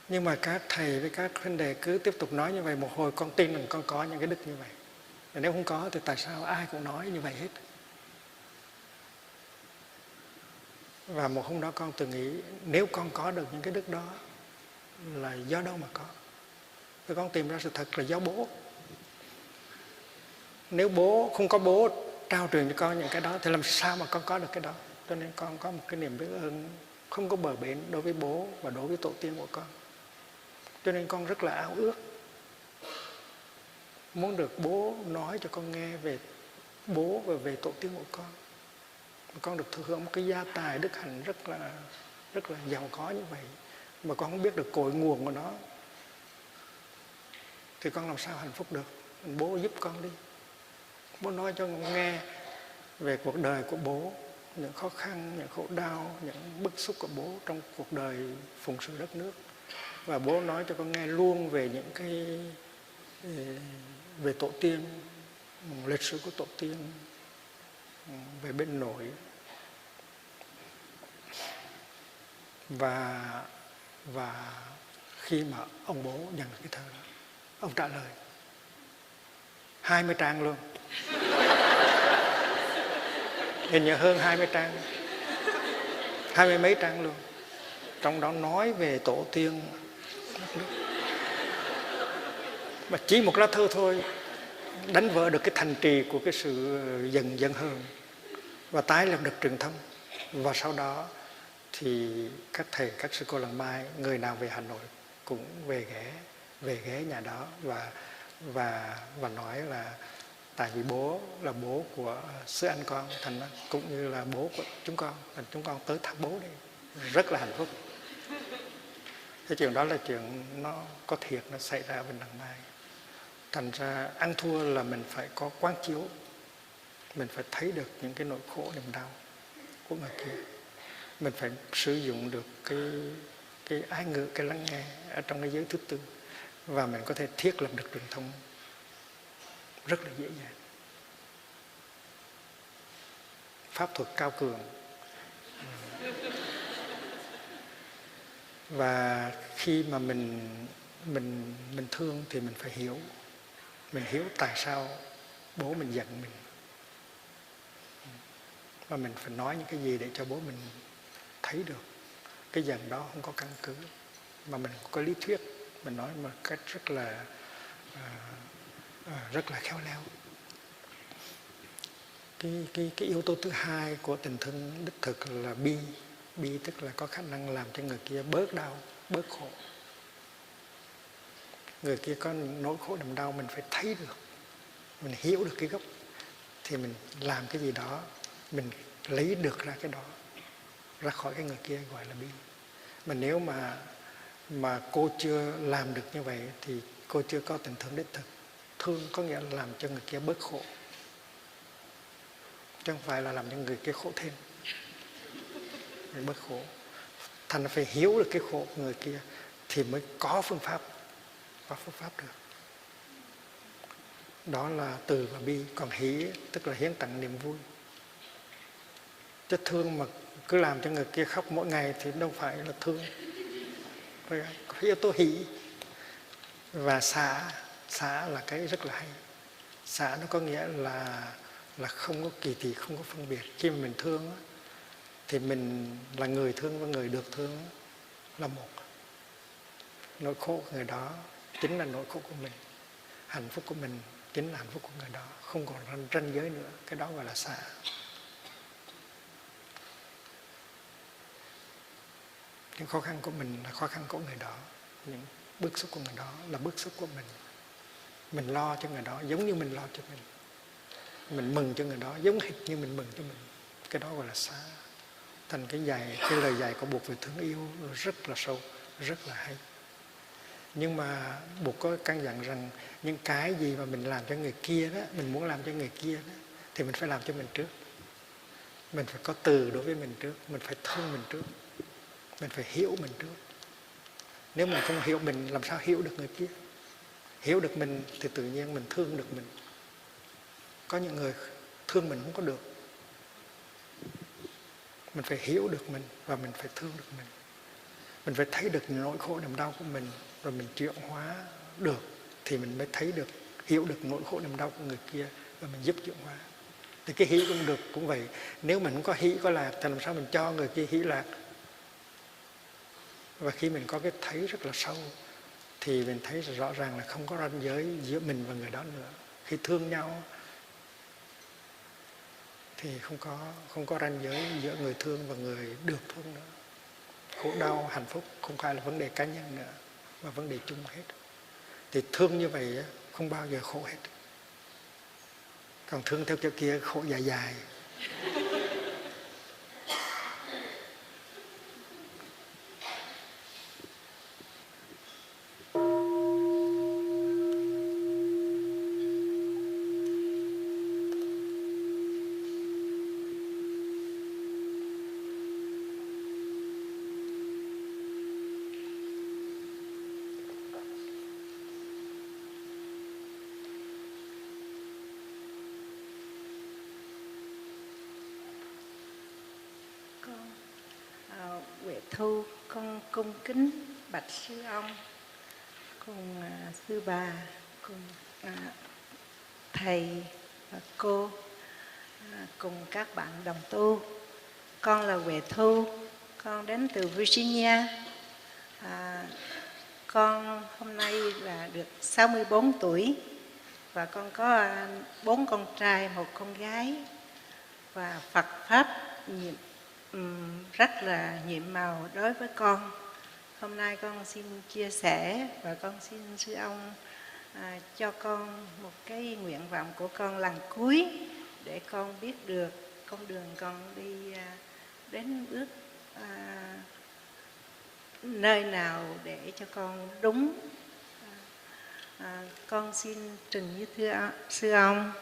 Nhưng mà các thầy với các huynh đệ cứ tiếp tục nói như vậy, một hồi con tin rằng con có những cái đức như vậy. Nếu không có thì tại sao ai cũng nói như vậy hết? Và một hôm đó con tự nghĩ, nếu con có được những cái đức đó là do đâu mà có? Thì con tìm ra sự thật là do bố. Nếu bố không có bố trao truyền cho con những cái đó thì làm sao mà con có được cái đó? Cho nên con có một cái niềm biết ơn không có bờ bến đối với bố và đối với tổ tiên của con. Cho nên con rất là ao ước muốn được bố nói cho con nghe về bố và về tổ tiên của con. Con được thừa hưởng một cái gia tài đức hạnh rất là giàu có như vậy, mà con không biết được cội nguồn của nó thì con làm sao hạnh phúc được? Bố giúp con đi. Bố nói cho con nghe về cuộc đời của bố, những khó khăn, những khổ đau, những bức xúc của bố trong cuộc đời phụng sự đất nước. Và bố nói cho con nghe luôn về những cái về tổ tiên, lịch sử của tổ tiên, về bên nội. Và khi mà ông bố nhận cái thơ đó, ông trả lời 20 trang luôn. Hình như hơn 20 trang, 20 mấy trang luôn. Trong đó nói về tổ tiên. Mà chỉ một lá thơ thôi đánh vỡ được cái thành trì của cái sự giận hờn và tái lập được truyền thông. Và sau đó thì các thầy, các sư cô làng Mai, người nào về Hà Nội cũng về ghé nhà đó và nói là tại vì bố là bố của sư anh con, thành cũng như là bố của chúng con, thành chúng con tới thăm bố đi, rất là hạnh phúc. Cái chuyện đó là chuyện nó có thiệt, nó xảy ra bên làng Mai. Thành ra ăn thua là mình phải có quán chiếu, mình phải thấy được những cái nỗi khổ niềm đau của người kia. Mình phải sử dụng được cái ái ngữ, cái lắng nghe ở trong cái giới thứ tư, và mình có thể thiết lập được truyền thông rất là dễ dàng. Pháp thuật cao cường. Và khi mà mình thương thì mình phải hiểu. Mình hiểu tại sao bố mình giận mình. Và mình phải nói những cái gì để cho bố mình thấy được cái giận đó không có căn cứ, mà mình có lý thuyết, mình nói một cách rất là khéo léo. Cái yếu tố thứ hai của tình thương đích thực là bi, tức là có khả năng làm cho người kia bớt đau, bớt khổ. Người kia có nỗi khổ niềm đau mình phải thấy được, mình hiểu được cái gốc, thì mình làm cái gì đó, mình lấy được ra cái đó, ra khỏi cái người kia, gọi là bi. Mà nếu mà cô chưa làm được như vậy thì cô chưa có tình thương đích thực. Thương có nghĩa là làm cho người kia bớt khổ, chứ không phải là làm cho người kia khổ thêm. Người bớt khổ, thành phải hiểu được cái khổ của người kia thì mới có phương pháp được. Đó là từ và bi. Còn hỷ tức là hiến tặng niềm vui. Chứ thương mà cứ làm cho người kia khóc mỗi ngày thì đâu phải là thương. Có yếu tố hỷ. Và xả là cái rất là hay. Xả nó có nghĩa là không có kỳ thị, không có phân biệt. Khi mà mình thương thì mình là người thương và người được thương là một. Nỗi khổ của người đó chính là nỗi khổ của mình, hạnh phúc của mình chính là hạnh phúc của người đó, không còn ranh giới nữa. Cái đó gọi là xả. Những khó khăn của mình là khó khăn của người đó, những bức xúc của người đó là bức xúc của mình. Mình lo cho người đó giống như mình lo cho mình mừng cho người đó giống hệt như mình mừng cho mình. Cái đó gọi là xả. Thành cái lời dạy của Bụt về thương yêu rất là sâu, rất là hay. Nhưng mà Bụt có căn dặn rằng những cái gì mà mình làm cho người kia đó, mình muốn làm cho người kia đó, thì mình phải làm cho mình trước. Mình phải có từ đối với mình trước, mình phải thương mình trước, mình phải hiểu mình trước. Nếu mình không hiểu mình, làm sao hiểu được người kia? Hiểu được mình thì tự nhiên mình thương được mình. Có những người thương mình không có được. Mình phải hiểu được mình và mình phải thương được mình. Mình phải thấy được nỗi khổ niềm đau của mình, rồi mình chuyển hóa được thì mình mới thấy được, hiểu được nỗi khổ niềm đau của người kia và mình giúp chuyển hóa. Thì cái hỷ cũng được cũng vậy. Nếu mình không có hỷ có lạc thì làm sao mình cho người kia hỷ lạc? Và khi mình có cái thấy rất là sâu thì mình thấy rõ ràng là không có ranh giới giữa mình và người đó nữa. Khi thương nhau thì không có ranh giới giữa người thương và người được thương nữa. Khổ đau, hạnh phúc không phải là vấn đề cá nhân nữa, mà vấn đề chung hết. Thì thương như vậy không bao giờ khổ hết. Còn thương theo kiểu kia khổ dài dài. Huệ Thu, con cung kính bạch sư ông, cùng sư bà, cùng thầy và cô, cùng các bạn đồng tu. Con là Huệ Thu, con đến từ Virginia. Con hôm nay là được 64 tuổi và con có 4 con trai, 1 con gái. Và Phật Pháp rất là nhiệm màu đối với con. Hôm nay con xin chia sẻ và con xin sư ông cho con một cái nguyện vọng của con lần cuối để con biết được con đường con đi đến bước nơi nào để cho con đúng. Con xin trình với thưa sư ông,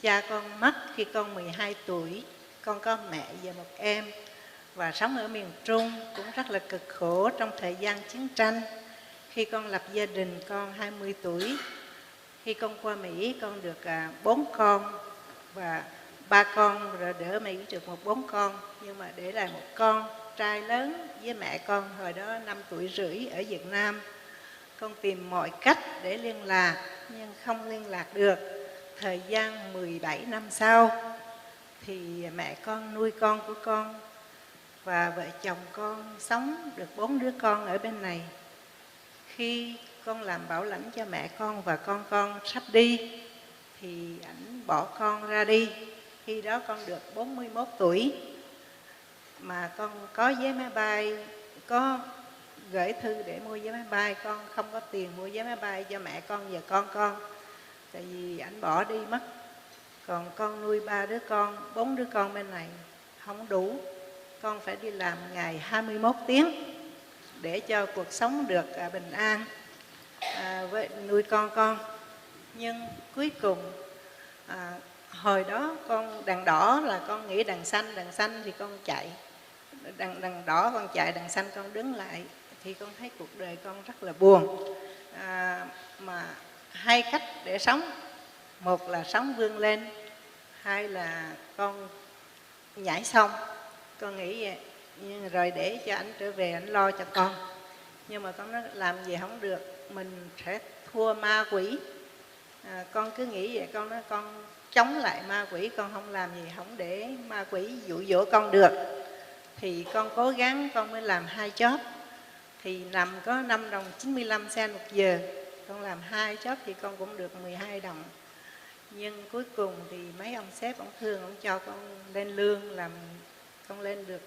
cha con mất khi con 12 tuổi, con có mẹ và một em và sống ở miền Trung cũng rất là cực khổ trong thời gian chiến tranh. Khi con lập gia đình con 20 tuổi, khi con qua Mỹ con được 4 con và 3 con rồi đỡ Mỹ được 4 con, nhưng mà để lại 1 con trai lớn với mẹ con hồi đó 5 tuổi rưỡi ở Việt Nam. Con tìm mọi cách để liên lạc nhưng không liên lạc được. Thời gian 17 năm sau thì mẹ con nuôi con của con và vợ chồng con sống được 4 đứa con ở bên này. Khi con làm bảo lãnh cho mẹ con và con sắp đi thì ảnh bỏ con ra đi. Khi đó con được 41 tuổi mà con có vé máy bay, có gửi thư để mua vé máy bay, con không có tiền mua vé máy bay cho mẹ con và con. Tại vì ảnh bỏ đi mất. Còn con nuôi 3 đứa con, 4 đứa con bên này không đủ. Con phải đi làm ngày 21 tiếng để cho cuộc sống được bình an với nuôi con. Nhưng cuối cùng hồi đó con đèn đỏ là con nghĩ đèn xanh thì con chạy. Đèn đỏ con chạy, đèn xanh con đứng lại. Thì con thấy cuộc đời con rất là buồn. Mà 2 cách để sống. Một là sống vươn lên, 2 là con nhảy xong. Con nghĩ vậy, nhưng rồi để cho anh trở về anh lo cho con. Nhưng mà con nói làm gì không được, mình sẽ thua ma quỷ. Con cứ nghĩ vậy, con nói con chống lại ma quỷ, con không làm gì, không để ma quỷ dụ dỗ con được. Thì con cố gắng, con mới làm 2 job. Thì nằm có 5 đồng 95 cent một giờ. Con làm 2 job thì con cũng được 12 đồng. Nhưng cuối cùng thì mấy ông sếp, ông thương, ông cho con lên lương, làm con lên được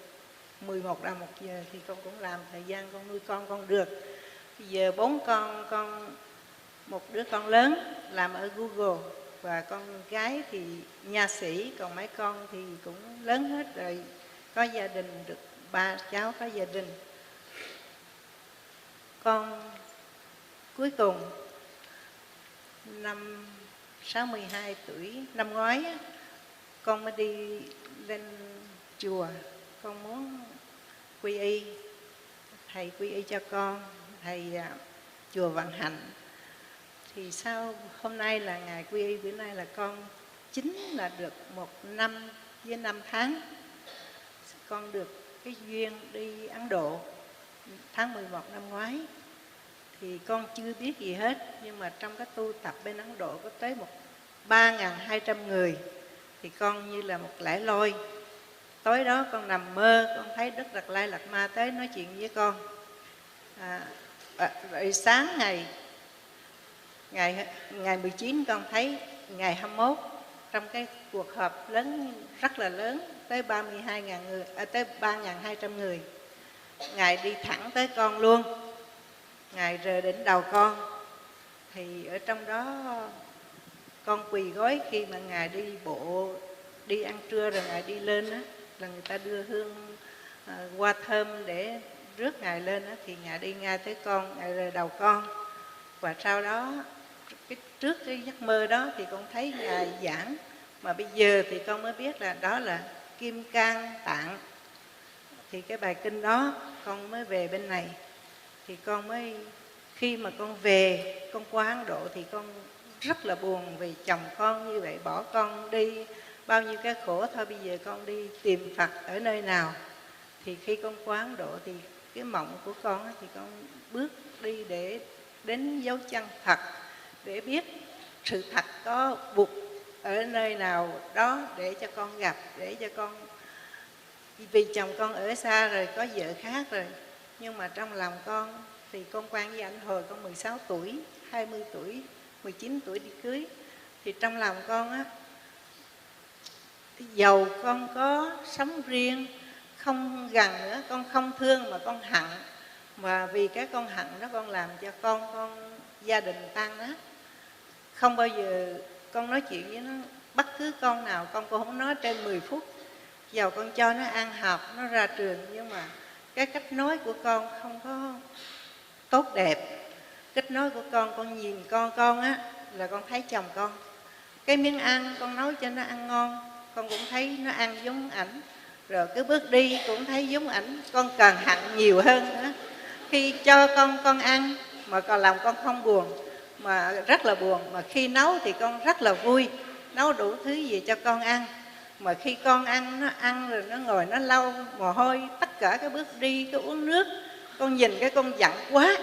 11 đồng một giờ. Thì con cũng làm thời gian con nuôi con được. Bây giờ 4 con 1 đứa con lớn làm ở Google và con gái thì nha sĩ, còn mấy con thì cũng lớn hết rồi, có gia đình, được 3 cháu có gia đình. Con cuối cùng năm 62 tuổi, năm ngoái con mới đi lên chùa, con muốn quy y, thầy quy y cho con, thầy chùa Vạn Hạnh. Thì sau hôm nay là ngày quy y, bữa nay là con chính là được 1 năm với 5 tháng. Con được cái duyên đi Ấn Độ tháng 11 năm ngoái. Thì con chưa biết gì hết, nhưng mà trong cái tu tập bên Ấn Độ có tới 3.200 người, thì con như là một lẻ loi. Tối đó con nằm mơ, con thấy Đức Đạt Lai Lạt Ma tới nói chuyện với con. Rồi sáng ngày 19 con thấy ngày 21 trong cái cuộc họp lớn, rất là lớn, tới 32.000 người, tới 3.200 người. Ngài đi thẳng tới con luôn, Ngài rờ đỉnh đầu con. Thì ở trong đó con quỳ gối, khi mà Ngài đi bộ, đi ăn trưa rồi Ngài đi lên á, là người ta đưa hương hoa thơm để rước Ngài lên á, thì Ngài đi ngay tới con, Ngài rờ đầu con. Và sau đó trước cái giấc mơ đó thì con thấy Ngài giảng, mà bây giờ thì con mới biết là đó là Kim Cang Tạng. Thì cái bài kinh đó con mới về bên này, thì con mới, khi mà con về, con qua Ấn Độ thì con rất là buồn vì chồng con như vậy, bỏ con đi bao nhiêu cái khổ thôi, bây giờ con đi tìm Phật ở nơi nào. Thì khi con qua Ấn Độ thì cái mộng của con thì con bước đi để đến dấu chân Phật, để biết sự thật có Bụt ở nơi nào đó để cho con gặp, để cho con, vì chồng con ở xa rồi, có vợ khác rồi. Nhưng mà trong lòng con thì con quen với anh hồi con 16 tuổi, 20 tuổi, 19 tuổi đi cưới. Thì trong lòng con á, dầu con có sống riêng, không gần nữa, con không thương mà con hận. Và vì cái con hận đó con làm cho con gia đình tan nát. Không bao giờ con nói chuyện với nó, bất cứ con nào con cũng không nói trên 10 phút. Dầu con cho nó ăn học, nó ra trường, nhưng mà cái cách nói của con không có tốt đẹp. Cách nói của con nhìn con á là con thấy chồng con. Cái miếng ăn con nấu cho nó ăn ngon, con cũng thấy nó ăn giống ảnh. Rồi cái bước đi cũng thấy giống ảnh, con càng hận nhiều hơn nữa. Khi cho con ăn mà còn lòng con không buồn, mà rất là buồn. Mà khi nấu thì con rất là vui, nấu đủ thứ gì cho con ăn. Mà khi con ăn, nó ăn rồi nó ngồi nó lau mồ hôi, tất cả cái bước đi, cái uống nước, con nhìn cái con giận quá.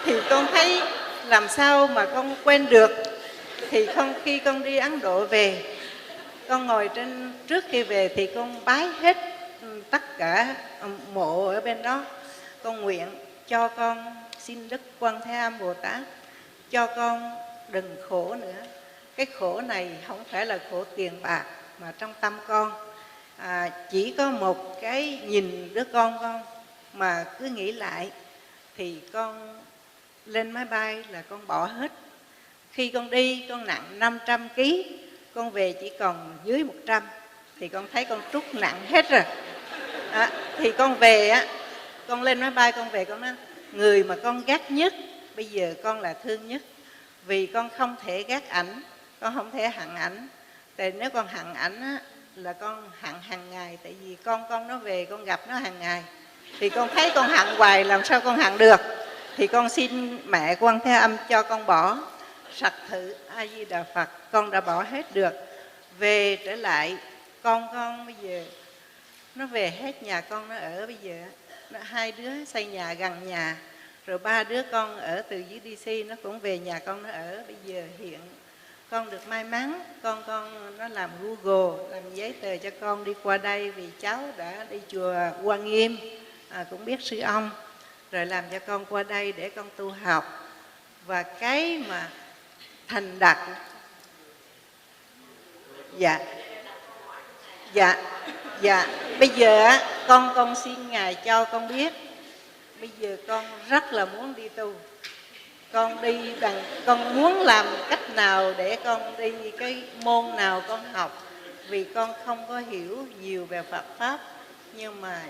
Thì con thấy làm sao mà con quên được. Thì khi con đi Ấn Độ về, con ngồi trước khi về thì con bái hết tất cả mộ ở bên đó. Con nguyện cho con, xin Đức Quan Thế Âm Bồ Tát cho con đừng khổ nữa. Cái khổ này không phải là khổ tiền bạc, mà trong tâm con chỉ có một cái nhìn đứa con mà cứ nghĩ lại. Thì con lên máy bay là con bỏ hết. Khi con đi con nặng 500 kg, con về chỉ còn dưới 100. Thì con thấy con trút nặng hết rồi. Thì con về á, con lên máy bay con về, con nói người mà con ghét nhất bây giờ con là thương nhất. Vì con không thể ghét ảnh, con không thể hận ảnh. Tại nếu con hận ảnh á, là con hận hàng ngày. Tại vì con nó về, con gặp nó hàng ngày. Thì con thấy con hận hoài, làm sao con hận được. Thì con xin mẹ Quan Thế Âm cho con bỏ. Sạch thử A Di Đà Phật, con đã bỏ hết được. Về trở lại, con bây giờ nó về hết, nhà con nó ở bây giờ. Hai đứa xây nhà gần nhà, rồi 3 đứa con ở từ dưới DC nó cũng về nhà con nó ở. Bây giờ hiện con được may mắn, con nó làm Google, làm giấy tờ cho con đi qua đây. Vì cháu đã đi chùa Hoa Nghiêm, cũng biết sư ông, rồi làm cho con qua đây để con tu học. Và cái mà thành đạt, dạ bây giờ con xin Ngài cho con biết. Bây giờ con rất là muốn đi tu. Con muốn làm cách nào để con đi cái môn nào con học. Vì con không có hiểu nhiều về Phật Pháp, nhưng mà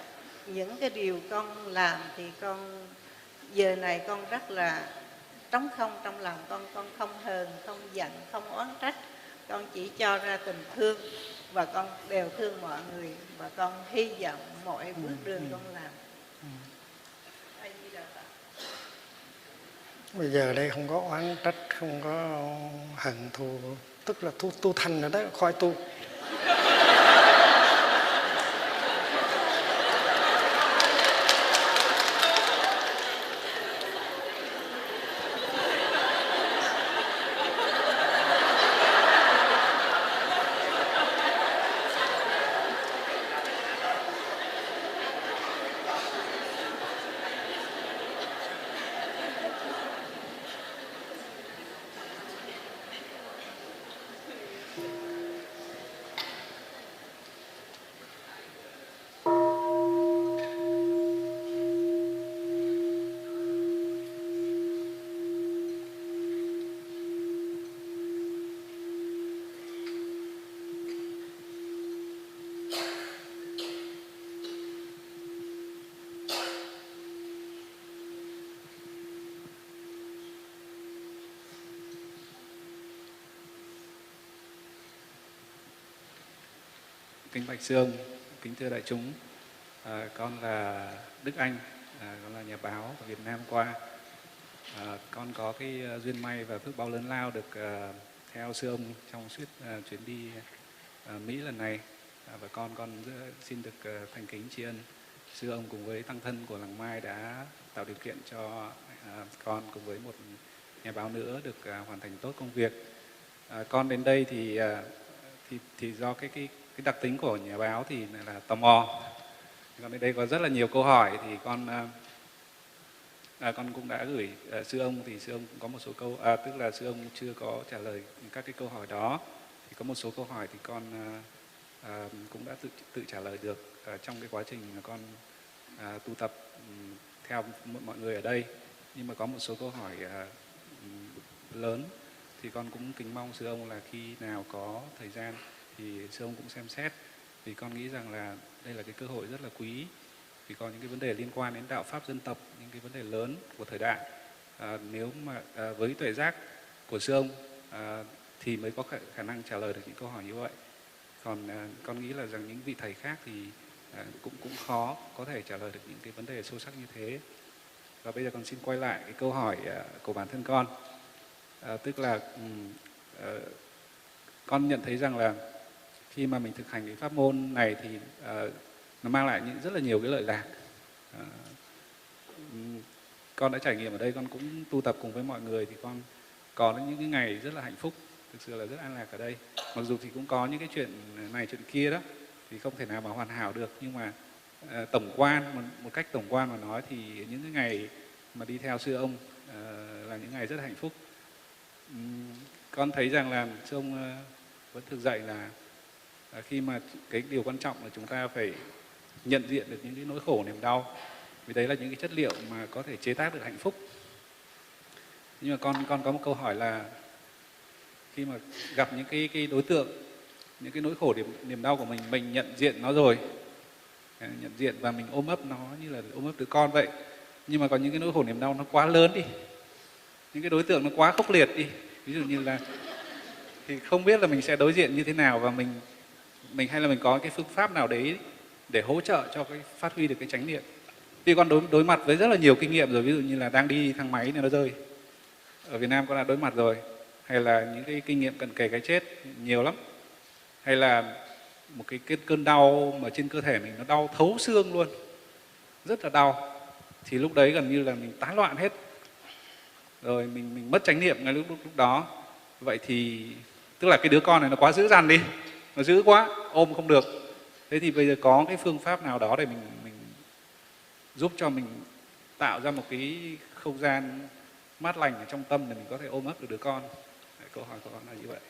những cái điều con làm thì con giờ này con rất là trống không trong lòng. Con không hờn, không giận, không oán trách. Con chỉ cho ra tình thương, và con đều thương mọi người. Và con hy vọng mọi bước đường con làm. Bây giờ đây không có oán trách, không có hận thù, tức là tu thành rồi đó, khỏi tu. Kính bạch sư ông, kính thưa đại chúng, con là Đức Anh, con là nhà báo ở Việt Nam qua. Con có cái duyên may và phước báo lớn lao được theo sư ông trong suốt chuyến đi Mỹ lần này, và con xin được thành kính tri ân sư ông cùng với tăng thân của làng Mai đã tạo điều kiện cho con cùng với một nhà báo nữa được hoàn thành tốt công việc. Con đến đây thì do cái đặc tính của nhà báo thì là tò mò. Còn đến đây có rất là nhiều câu hỏi thì con cũng đã gửi sư ông, thì sư ông cũng có một số câu, tức là sư ông chưa có trả lời các cái câu hỏi đó. Thì có một số câu hỏi thì con cũng đã tự trả lời được trong cái quá trình mà con tu tập theo mọi người ở đây. Nhưng mà có một số câu hỏi lớn thì con cũng kính mong sư ông là khi nào có thời gian thì sư ông cũng xem xét, vì con nghĩ rằng là đây là cái cơ hội rất là quý, vì có những cái vấn đề liên quan đến đạo pháp dân tộc, những cái vấn đề lớn của thời đại. Nếu mà với tuệ giác của sư ông thì mới có khả năng trả lời được những câu hỏi như vậy. Còn con nghĩ là rằng những vị thầy khác thì cũng khó có thể trả lời được những cái vấn đề sâu sắc như thế. Và bây giờ con xin quay lại cái câu hỏi của bản thân con. Tức là con nhận thấy rằng là khi mà mình thực hành cái pháp môn này thì nó mang lại rất là nhiều cái lợi lạc. Con đã trải nghiệm ở đây, con cũng tu tập cùng với mọi người thì con có những cái ngày rất là hạnh phúc, thực sự là rất an lạc ở đây. Mặc dù thì cũng có những cái chuyện này chuyện kia đó thì không thể nào mà hoàn hảo được, nhưng mà tổng quan, một cách tổng quan mà nói thì những cái ngày mà đi theo sư ông là những ngày rất là hạnh phúc. Con thấy rằng là sư ông vẫn thực dạy là khi mà cái điều quan trọng là chúng ta phải nhận diện được những cái nỗi khổ niềm đau, vì đấy là những cái chất liệu mà có thể chế tác được hạnh phúc. Nhưng mà con có một câu hỏi là khi mà gặp những cái đối tượng, những cái nỗi khổ niềm đau của mình nhận diện nó rồi, nhận diện và mình ôm ấp nó như là ôm ấp đứa con vậy. Nhưng mà có những cái nỗi khổ niềm đau nó quá lớn đi, những cái đối tượng nó quá khốc liệt đi, ví dụ như là thì không biết là mình sẽ đối diện như thế nào, và mình hay là mình có cái phương pháp nào đấy để hỗ trợ cho cái phát huy được cái chánh niệm. Vì con đối mặt với rất là nhiều kinh nghiệm rồi, ví dụ như là đang đi thang máy này nó rơi, ở Việt Nam con đã đối mặt rồi, hay là những cái kinh nghiệm cận kề cái chết nhiều lắm, hay là một cái cơn đau mà trên cơ thể mình nó đau thấu xương luôn, rất là đau, thì lúc đấy gần như là mình tán loạn hết rồi, mình mất chánh niệm ngay lúc đó. Vậy thì tức là cái đứa con này nó quá dữ dằn đi, nó dữ quá, ôm không được. Thế thì bây giờ có cái phương pháp nào đó để mình giúp cho mình tạo ra một cái không gian mát lành ở trong tâm để mình có thể ôm ấp được đứa con? Câu hỏi của con là như vậy.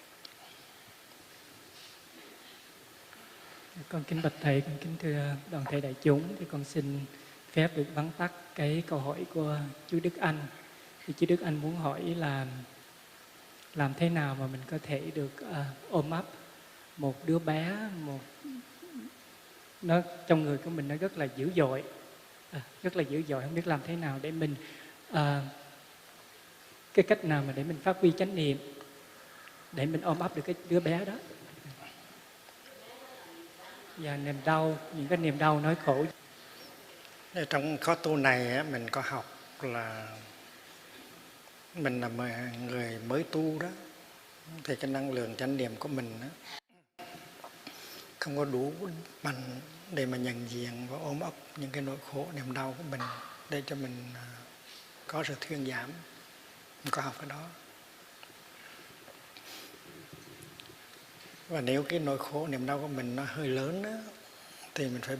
Con kính bạch thầy, con kính thưa đoàn thể đại chúng, thì con xin phép được vắn tắt cái câu hỏi của chú Đức Anh. Thì chú Đức Anh muốn hỏi là làm thế nào mà mình có thể được ôm ấp một đứa bé, nó trong người của mình nó rất là dữ dội, rất là dữ dội, không biết làm thế nào để mình cái cách nào mà để mình phát huy chánh niệm để mình ôm ấp được cái đứa bé đó. Và niềm đau, những cái niềm đau nỗi khổ. Trong khóa tu này mình có học là mình là người mới tu đó, thì cái năng lượng chánh niệm của mình không có đủ mạnh để mà nhận diện và ôm ấp những cái nỗi khổ niềm đau của mình để cho mình có sự thuyên giảm. Mình có học cái đó. Và nếu cái nỗi khổ niềm đau của mình nó hơi lớn đó, thì mình phải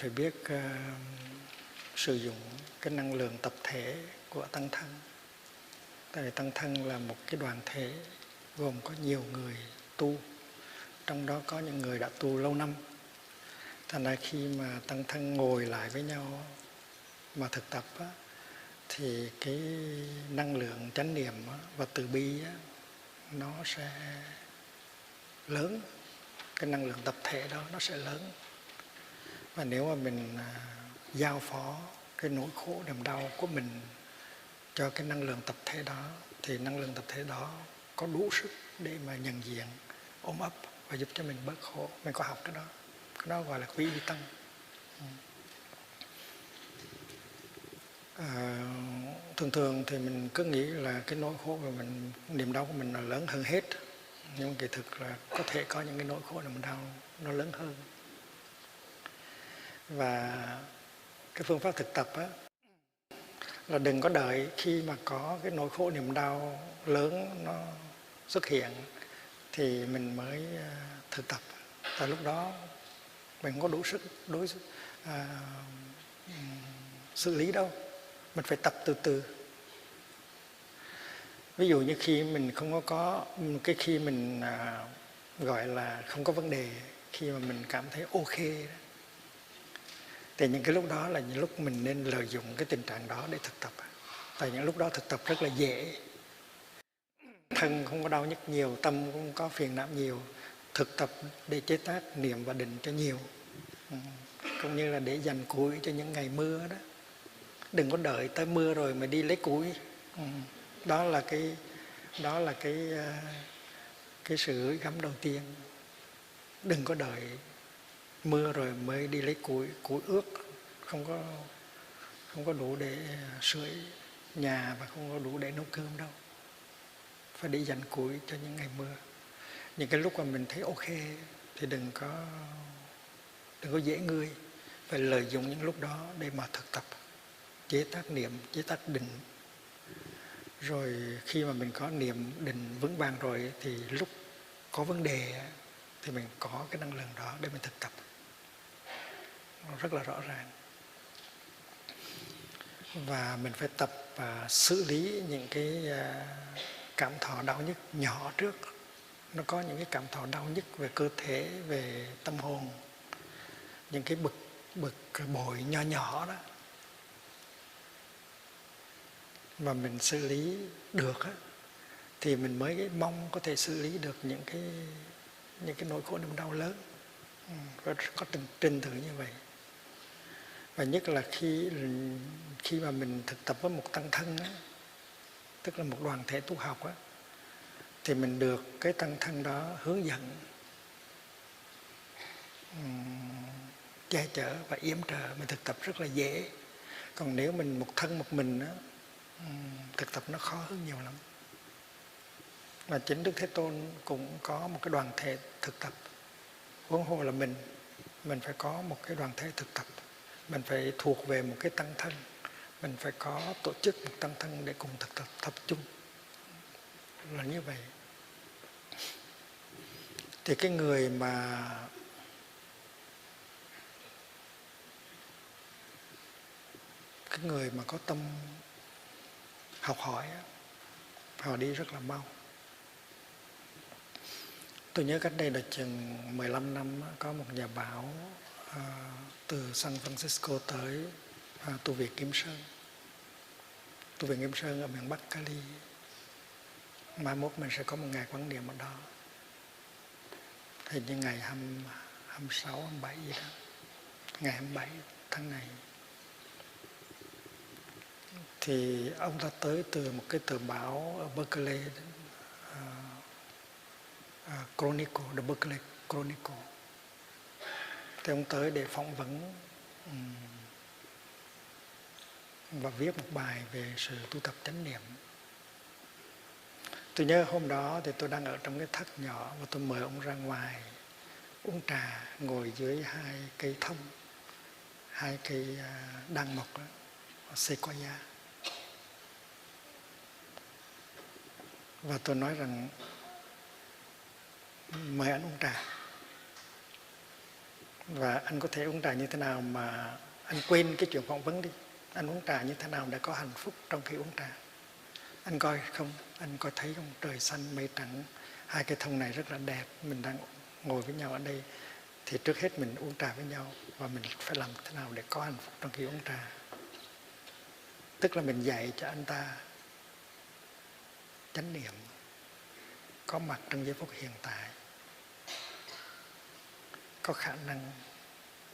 biết sử dụng cái năng lượng tập thể của tăng thân. Tại vì tăng thân là một cái đoàn thể gồm có nhiều người tu, trong đó có những người đã tu lâu năm. Thành ra khi mà tăng thân ngồi lại với nhau mà thực tập thì cái năng lượng chánh niệm và từ bi nó sẽ lớn, cái năng lượng tập thể đó nó sẽ lớn. Và nếu mà mình giao phó cái nỗi khổ niềm đau của mình cho cái năng lượng tập thể đó, thì năng lượng tập thể đó có đủ sức để mà nhận diện ôm ấp và giúp cho mình bớt khổ. Mình có học cái đó gọi là quý vị tăng. Thường thì mình cứ nghĩ là cái nỗi khổ của mình, niềm đau của mình là lớn hơn hết, nhưng kỳ thực là có thể có những cái nỗi khổ niềm đau nó lớn hơn. Và cái phương pháp thực tập á, là đừng có đợi khi mà có cái nỗi khổ niềm đau lớn nó xuất hiện thì mình mới thực tập. Tại lúc đó mình không có đủ sức xử lý đâu. Mình phải tập từ từ. Ví dụ như khi mình không có cái khi mình gọi là không có vấn đề, khi mà mình cảm thấy ok đó, thì những cái lúc đó là những lúc mình nên lợi dụng cái tình trạng đó để thực tập. Tại những lúc đó thực tập rất là dễ, thân không có đau nhức nhiều, tâm cũng có phiền não nhiều. Thực tập để chế tác niệm và định cho nhiều, cũng như là để dành củi cho những ngày mưa đó. Đừng có đợi tới mưa rồi mà đi lấy củi. Đó là cái sự gửi gắm đầu tiên. Đừng có đợi mưa rồi mới đi lấy củi ướt, không có đủ để sưởi nhà và không có đủ để nấu cơm đâu. Phải để dành củi cho những ngày mưa. Những cái lúc mà mình thấy ok thì đừng có dễ ngươi. Phải lợi dụng những lúc đó để mà thực tập, chế tác niệm, chế tác định. Rồi khi mà mình có niệm định vững vàng rồi thì lúc có vấn đề thì mình có cái năng lượng đó để mình thực tập. Nó rất là rõ ràng. Và mình phải tập xử lý những cái cảm thọ đau nhức nhỏ trước. Nó có những cái cảm thọ đau nhức về cơ thể, về tâm hồn, những cái bực bội nhỏ nhỏ đó, mà mình xử lý được á, thì mình mới mong có thể xử lý được những cái nỗi khổ niềm đau lớn. Có trình tự như vậy. Và nhất là khi mà mình thực tập với một tăng thân á, tức là một đoàn thể tu học á, thì mình được cái tăng thân đó hướng dẫn, che chở và yểm trợ, mình thực tập rất là dễ. Còn nếu mình một thân một mình á, thực tập nó khó hơn nhiều lắm. Và chính Đức Thế Tôn cũng có một cái đoàn thể thực tập. Huống hồ là mình phải có một cái đoàn thể thực tập. Mình phải thuộc về một cái tăng thân. Mình phải có tổ chức một tăng thân để cùng thực tập tập trung. Là như vậy. Thì cái người mà có tâm học hỏi, họ đi rất là mau. Tôi nhớ cách đây là chừng 15 năm có một nhà báo từ San Francisco tới tu viện Kim Sơn. Tu viện Kim Sơn ở miền Bắc Cali. Mai mốt mình sẽ có một ngày quán niệm ở đó. Hình như ngày 26, 27 gì đó. Ngày 27 tháng này. Thì ông ta tới từ một cái tờ báo ở Berkeley, Chronicle, The Berkeley Chronicle. Thì ông tới để phỏng vấn và viết một bài về sự tu tập chánh niệm. Tôi nhớ hôm đó thì tôi đang ở trong cái thất nhỏ và tôi mời ông ra ngoài uống trà, ngồi dưới 2 cây thông, 2 cây đăng mộc đó, sequoia. Và tôi nói rằng mời anh uống trà. Và anh có thể uống trà như thế nào mà anh quên cái chuyện phỏng vấn đi. Anh uống trà như thế nào để có hạnh phúc trong khi uống trà. Anh coi không? Anh coi thấy không? Trời xanh mây trắng, 2 cây thông này rất là đẹp. Mình đang ngồi với nhau ở đây. Thì trước hết mình uống trà với nhau. Và mình phải làm thế nào để có hạnh phúc trong khi uống trà. Tức là mình dạy cho anh ta chánh niệm, có mặt trong giây phút hiện tại, có khả năng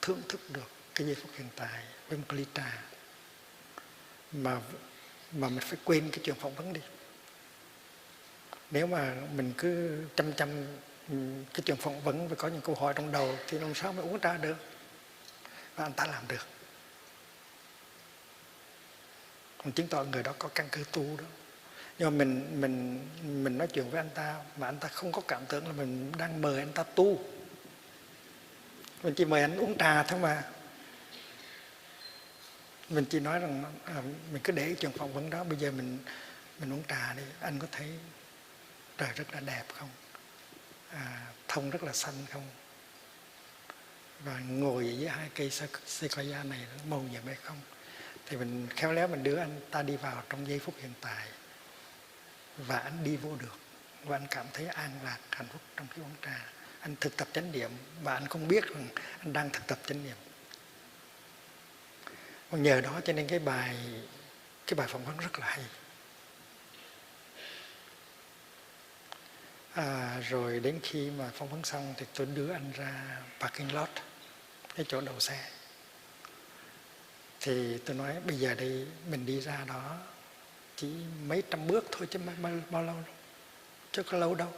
thưởng thức được cái giây phút hiện tại với một ly trà, mà mình phải quên cái chuyện phỏng vấn đi. Nếu mà mình cứ chăm cái chuyện phỏng vấn và có những câu hỏi trong đầu thì làm sao mà uống trà được, và anh ta làm được, còn chứng tỏ người đó có căn cứ tu đó. Nhưng mà mình nói chuyện với anh ta mà anh ta không có cảm tưởng là mình đang mời anh ta tu, mình chỉ mời anh uống trà thôi mà. Mình chỉ nói rằng mình cứ để chuyện phỏng vấn đó, bây giờ mình uống trà đi, anh có thấy trời rất là đẹp không, thông rất là xanh không, và ngồi dưới 2 cây sequoia này màu nhiệm hay không. Thì mình khéo léo mình đưa anh ta đi vào trong giây phút hiện tại, và anh đi vô được, và anh cảm thấy an lạc, hạnh phúc trong khi uống trà. Anh thực tập chánh niệm và anh không biết rằng anh đang thực tập chánh niệm. Và nhờ đó cho nên cái bài phỏng vấn rất là hay. Rồi đến khi mà phỏng vấn xong thì tôi đưa anh ra parking lot, cái chỗ đậu xe. Thì tôi nói bây giờ đây mình đi ra đó chỉ mấy trăm bước thôi chứ bao lâu đâu, chứ có lâu đâu.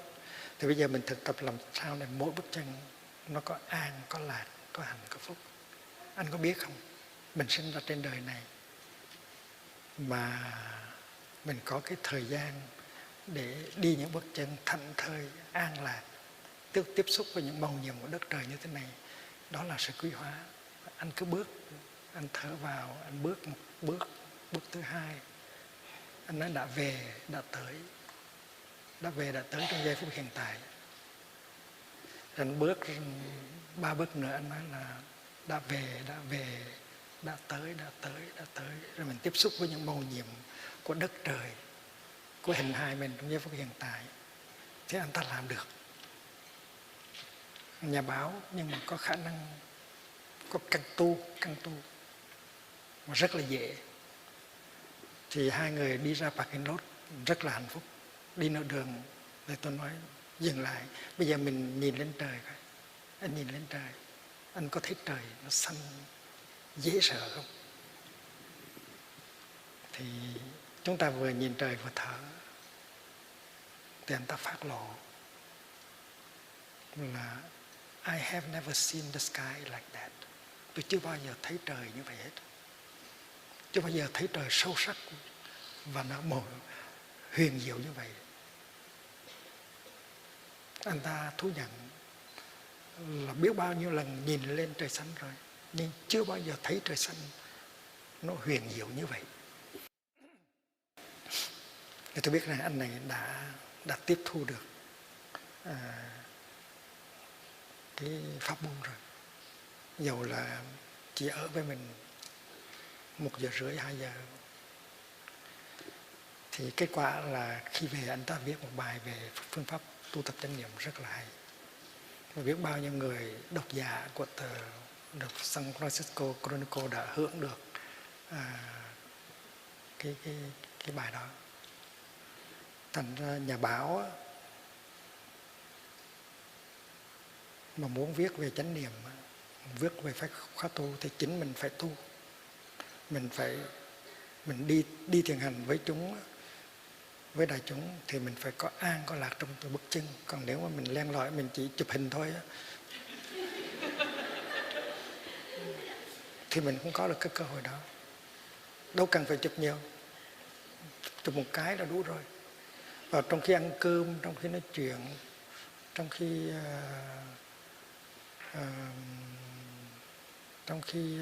Thì bây giờ mình thực tập làm sao để mỗi bước chân nó có an, có lạc, có hạnh, có phúc. Anh có biết không, mình sinh ra trên đời này mà mình có cái thời gian để đi những bước chân thảnh thơi, an lạc, tiếp xúc với những màu nhiệm của đất trời như thế này, đó là sự quý hóa. Anh cứ bước, anh thở vào, anh bước một bước thứ hai, anh nói đã về, đã tới trong giây phút hiện tại. Rồi anh bước 3 bước nữa, anh nói là đã về, đã tới. Rồi mình tiếp xúc với những màu nhiệm của đất trời, của hình hài mình trong giây phút hiện tại, thì anh ta làm được. Nhà báo nhưng mà có khả năng, có căn tu mà rất là dễ. Thì 2 người đi ra parking lot rất là hạnh phúc. Đi nửa đường thì tôi nói dừng lại, bây giờ mình nhìn lên trời coi. Anh nhìn lên trời, anh có thấy trời nó xanh dễ sợ không? Thì chúng ta vừa nhìn trời vừa thở, thì anh ta phát lộ là I have never seen the sky like that. Tôi chưa bao giờ thấy trời như vậy hết. Chưa bao giờ thấy trời sâu sắc và nó màu huyền diệu như vậy. Anh ta thú nhận là biết bao nhiêu lần nhìn lên trời xanh rồi, nhưng chưa bao giờ thấy trời xanh nó huyền diệu như vậy. Thì tôi biết rằng anh này đã tiếp thu được cái pháp môn rồi. Dầu là chỉ ở với mình 1 giờ rưỡi 2 giờ. Thì kết quả là khi về anh ta viết một bài về phương pháp tu tập chánh niệm rất là hay. Và biết bao nhiêu người độc giả của tờ được San Francisco Chronicle đã hưởng được cái bài đó. Thành ra nhà báo mà muốn viết về chánh niệm, viết về pháp khóa tu thì chính mình phải tu. Mình đi thiền hành với chúng, với đại chúng thì mình phải có an, có lạc trong từng bước chân. Còn nếu mà mình len lỏi, mình chỉ chụp hình thôi á, thì mình không có được cái cơ hội đó. Đâu cần phải chụp nhiều, chụp một cái là đủ rồi. Và trong khi ăn cơm, trong khi nói chuyện, trong khi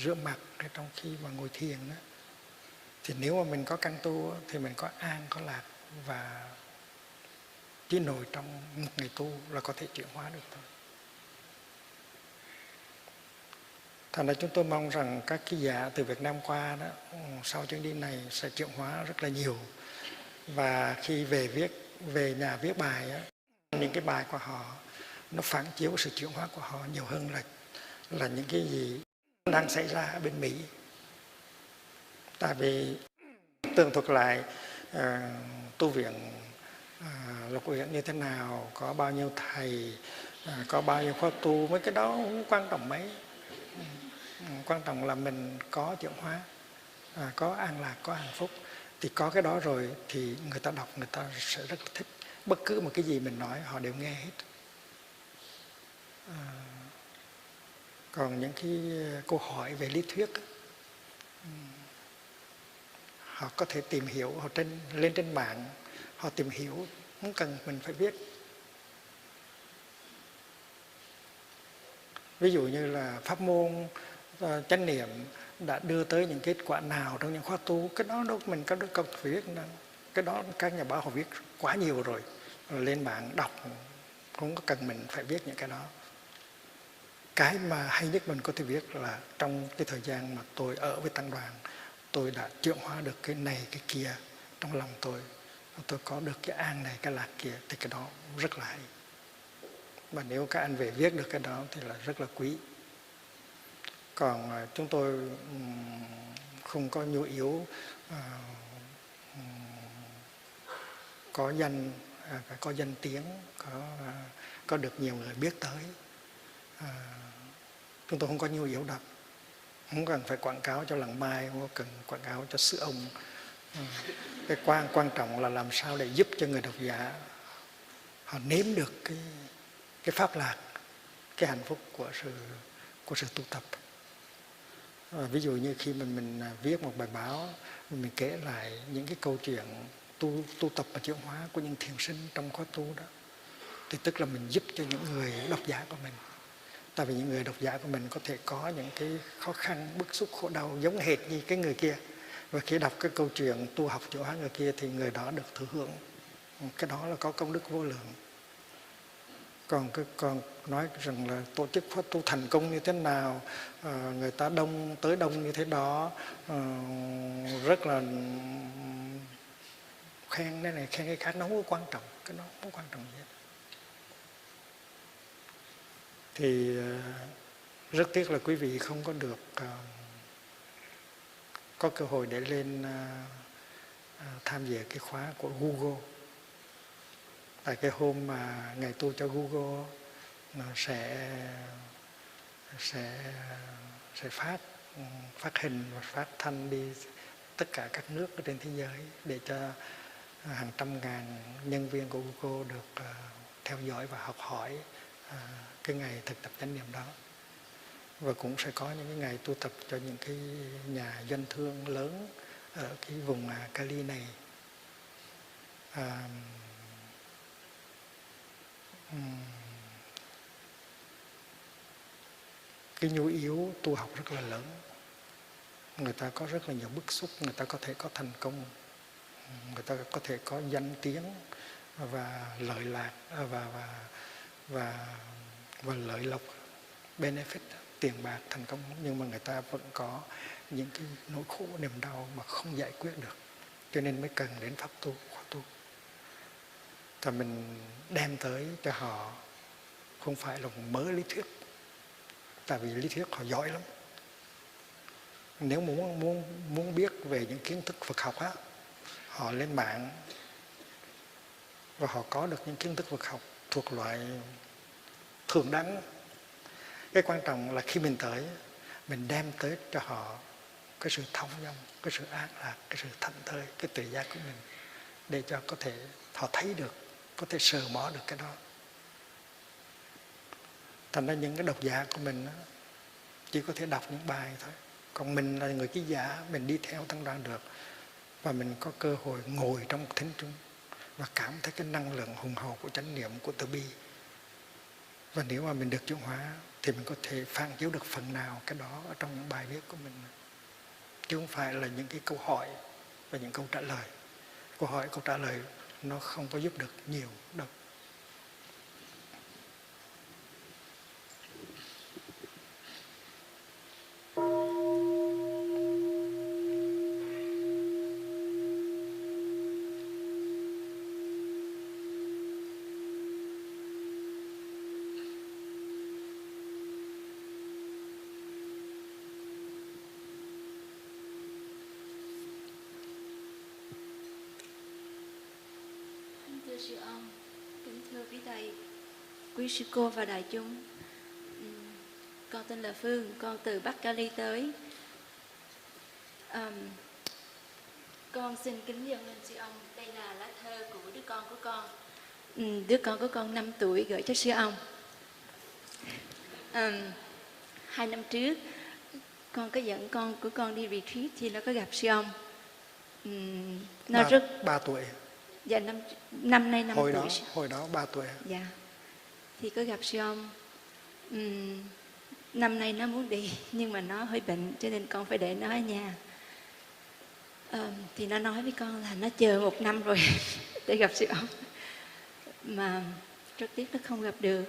rửa mặt, hay trong khi mà ngồi thiền đó, thì nếu mà mình có căn tu thì mình có an, có lạc, và chỉ nổi trong một ngày tu là có thể chuyển hóa được thôi. Thành ra chúng tôi mong rằng các ký giả từ Việt Nam qua đó, sau chuyến đi này sẽ chuyển hóa rất là nhiều. Và khi về nhà viết bài á, những cái bài của họ nó phản chiếu sự chuyển hóa của họ nhiều hơn là những cái gì đang xảy ra ở bên Mỹ. Tại vì tường thuật lại tu viện Lục Uyển như thế nào, có bao nhiêu thầy, có bao nhiêu khóa tu, mấy cái đó không quan trọng mấy. Quan trọng là mình có chuyển hóa, có an lạc, có hạnh phúc. Thì có cái đó rồi thì người ta đọc, người ta sẽ rất là thích. Bất cứ một cái gì mình nói họ đều nghe hết. Còn những cái câu hỏi về lý thuyết họ có thể tìm hiểu, họ lên trên mạng họ tìm hiểu, không cần mình phải viết. Ví dụ như là pháp môn chánh niệm đã đưa tới những kết quả nào trong những khóa tu, cái đó đâu mình có cần phải viết đâu. Cái đó các nhà báo họ viết quá nhiều rồi, lên mạng đọc, không có cần mình phải viết những cái đó. Cái mà hay nhất mình có thể viết là trong cái thời gian mà tôi ở với tăng đoàn, tôi đã chuyển hóa được cái này cái kia trong lòng tôi có được cái an này cái lạc kia, thì cái đó rất là hay. Và nếu các anh về viết được cái đó thì là rất là quý. Còn chúng tôi không có nhu yếu có danh, phải có danh tiếng, có được nhiều người biết tới. Chúng tôi không có nhu yếu đâu, không cần phải quảng cáo cho làng Mai, không có cần quảng cáo cho sư ông. Cái quan trọng là làm sao để giúp cho người độc giả họ nếm được cái pháp lạc, cái hạnh phúc của sự tu tập. Ví dụ như khi mình viết một bài báo, mình kể lại những cái câu chuyện tu tập và chuyển hóa của những thiền sinh trong khóa tu đó, thì tức là mình giúp cho những người độc giả của mình. Tại vì những người độc giả của mình có thể có những cái khó khăn, bức xúc, khổ đau giống hệt như cái người kia. Và khi đọc cái câu chuyện tu học chuyển hóa người kia thì người đó được thừa hưởng. Cái đó là có công đức vô lượng. Còn nói rằng là tổ chức khóa tu thành công như thế nào, người ta tới đông như thế đó, rất là khen cái này khen cái khác, nó không có quan trọng, cái nó không có quan trọng gì hết. Thì rất tiếc là quý vị không có được có cơ hội để lên tham dự cái khóa của Google. Tại cái hôm mà ngày tu cho Google sẽ phát hình và phát thanh đi tất cả các nước ở trên thế giới để cho hàng trăm ngàn nhân viên của Google được theo dõi và học hỏi cái ngày thực tập chánh niệm đó. Và cũng sẽ có những cái ngày tu tập cho những cái nhà doanh thương lớn ở cái vùng Cali này. Cái nhu yếu tu học rất là lớn. Người ta có rất là nhiều bức xúc, người ta có thể có thành công, người ta có thể có danh tiếng và lợi lạc và lợi lộc, benefit, tiền bạc, thành công, nhưng mà người ta vẫn có những cái nỗi khổ niềm đau mà không giải quyết được, cho nên mới cần đến pháp tu, khóa tu. Thì mình đem tới cho họ không phải là một mớ lý thuyết, tại vì lý thuyết họ giỏi lắm. Nếu muốn biết về những kiến thức Phật học á, họ lên mạng và họ có được những kiến thức Phật học thuộc loại thường đẳng. Cái quan trọng là khi mình tới, mình đem tới cho họ cái sự thông dong, cái sự an lạc, cái sự thảnh thơi, cái tự giác của mình, để cho có thể họ thấy được, có thể sờ mó được cái đó. Thành ra những cái độc giả của mình chỉ có thể đọc những bài thôi. Còn mình là người ký giả, mình đi theo tăng đoàn được, và mình có cơ hội ngồi trong một thính chúng và cảm thấy cái năng lượng hùng hậu của chánh niệm, của từ bi. Và nếu mà mình được chuyển hóa thì mình có thể phản chiếu được phần nào cái đó ở trong những bài viết của mình, chứ không phải là những cái câu hỏi và những câu trả lời. Câu hỏi, câu trả lời nó không có giúp được nhiều đâu. Sư ông, kính thưa quý thầy, quý sư cô và đại chúng. Con tên là Phương, con từ Bắc Cali tới. Con xin kính dâng lên sư ông. Đây là lá thơ của đứa con của con. Đứa con của con 5 tuổi gửi cho sư ông. 2 năm trước con có dẫn con của con đi retreat thì nó có gặp sư ông. Nó rất 3 tuổi. dạ năm nay 5 Hồi tuổi. hồi đó 3 tuổi. Dạ. Thì có gặp sư ông. Năm nay nó muốn đi nhưng mà nó hơi bệnh cho nên con phải để nó ở nhà. Thì nó nói với con là nó chờ 1 năm rồi để gặp sư ông. Mà rất tiếc nó không gặp được.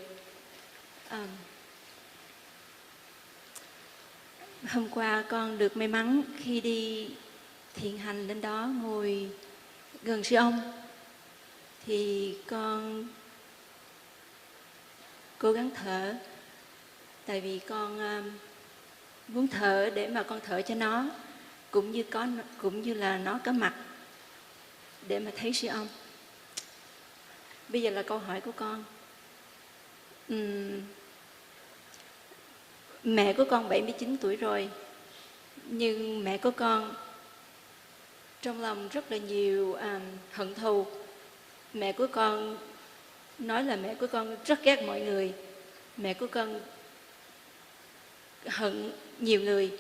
Hôm qua con được may mắn khi đi thiền hành lên đó ngồi gần sư ông thì con cố gắng thở, tại vì con muốn thở để mà con thở cho nó, cũng như là nó có mặt để mà thấy sư ông. Bây giờ là câu hỏi của con. Mẹ của con 79 tuổi rồi, nhưng mẹ của con trong lòng rất là nhiều hận thù. Mẹ của con nói là mẹ của con rất ghét mọi người. Mẹ của con hận nhiều người.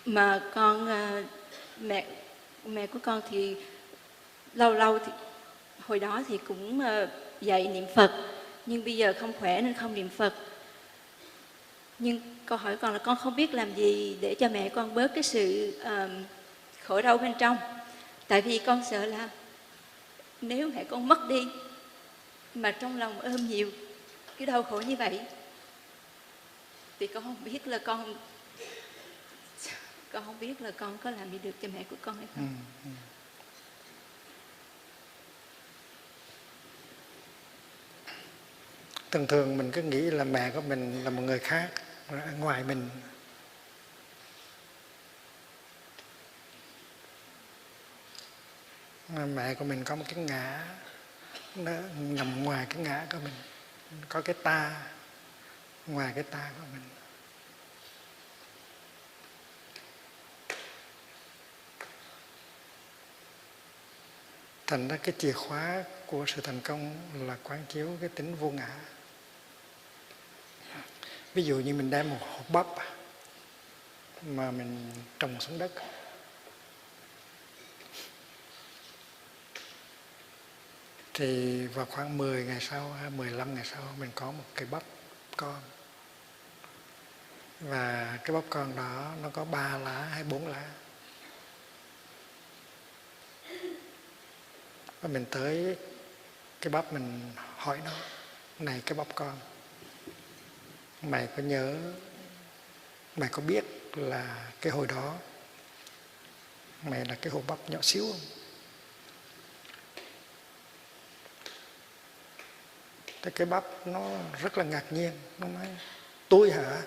Mà con mẹ của con thì lâu thì hồi đó thì cũng dạy niệm Phật, nhưng bây giờ không khỏe nên không niệm Phật. Nhưng câu hỏi con là con không biết làm gì để cho mẹ con bớt cái sự khổ đau bên trong. Tại vì con sợ là nếu mẹ con mất đi mà trong lòng ôm nhiều cái đau khổ như vậy thì con không biết là con không biết là con có làm gì được cho mẹ của con hay không. Thường thường mình cứ nghĩ là mẹ của mình là một người khác ngoài mình. Mẹ của mình có một cái ngã, nó nằm ngoài cái ngã của mình, có cái ta ngoài cái ta của mình. Thành ra cái chìa khóa của sự thành công là quán chiếu cái tính vô ngã. Ví dụ như mình đem một hộp bắp mà mình trồng xuống đất, thì vào khoảng 10 ngày sau hay 15 ngày sau mình có một cái bắp con. Và cái bắp con đó nó có 3 lá hay 4 lá. Và mình tới cái bắp mình hỏi nó: này cái bắp con, mày có nhớ, mày có biết là cái hồi đó mày là cái hộp bắp nhỏ xíu không? Thế cái bắp nó rất là ngạc nhiên, nó nói: tôi hả?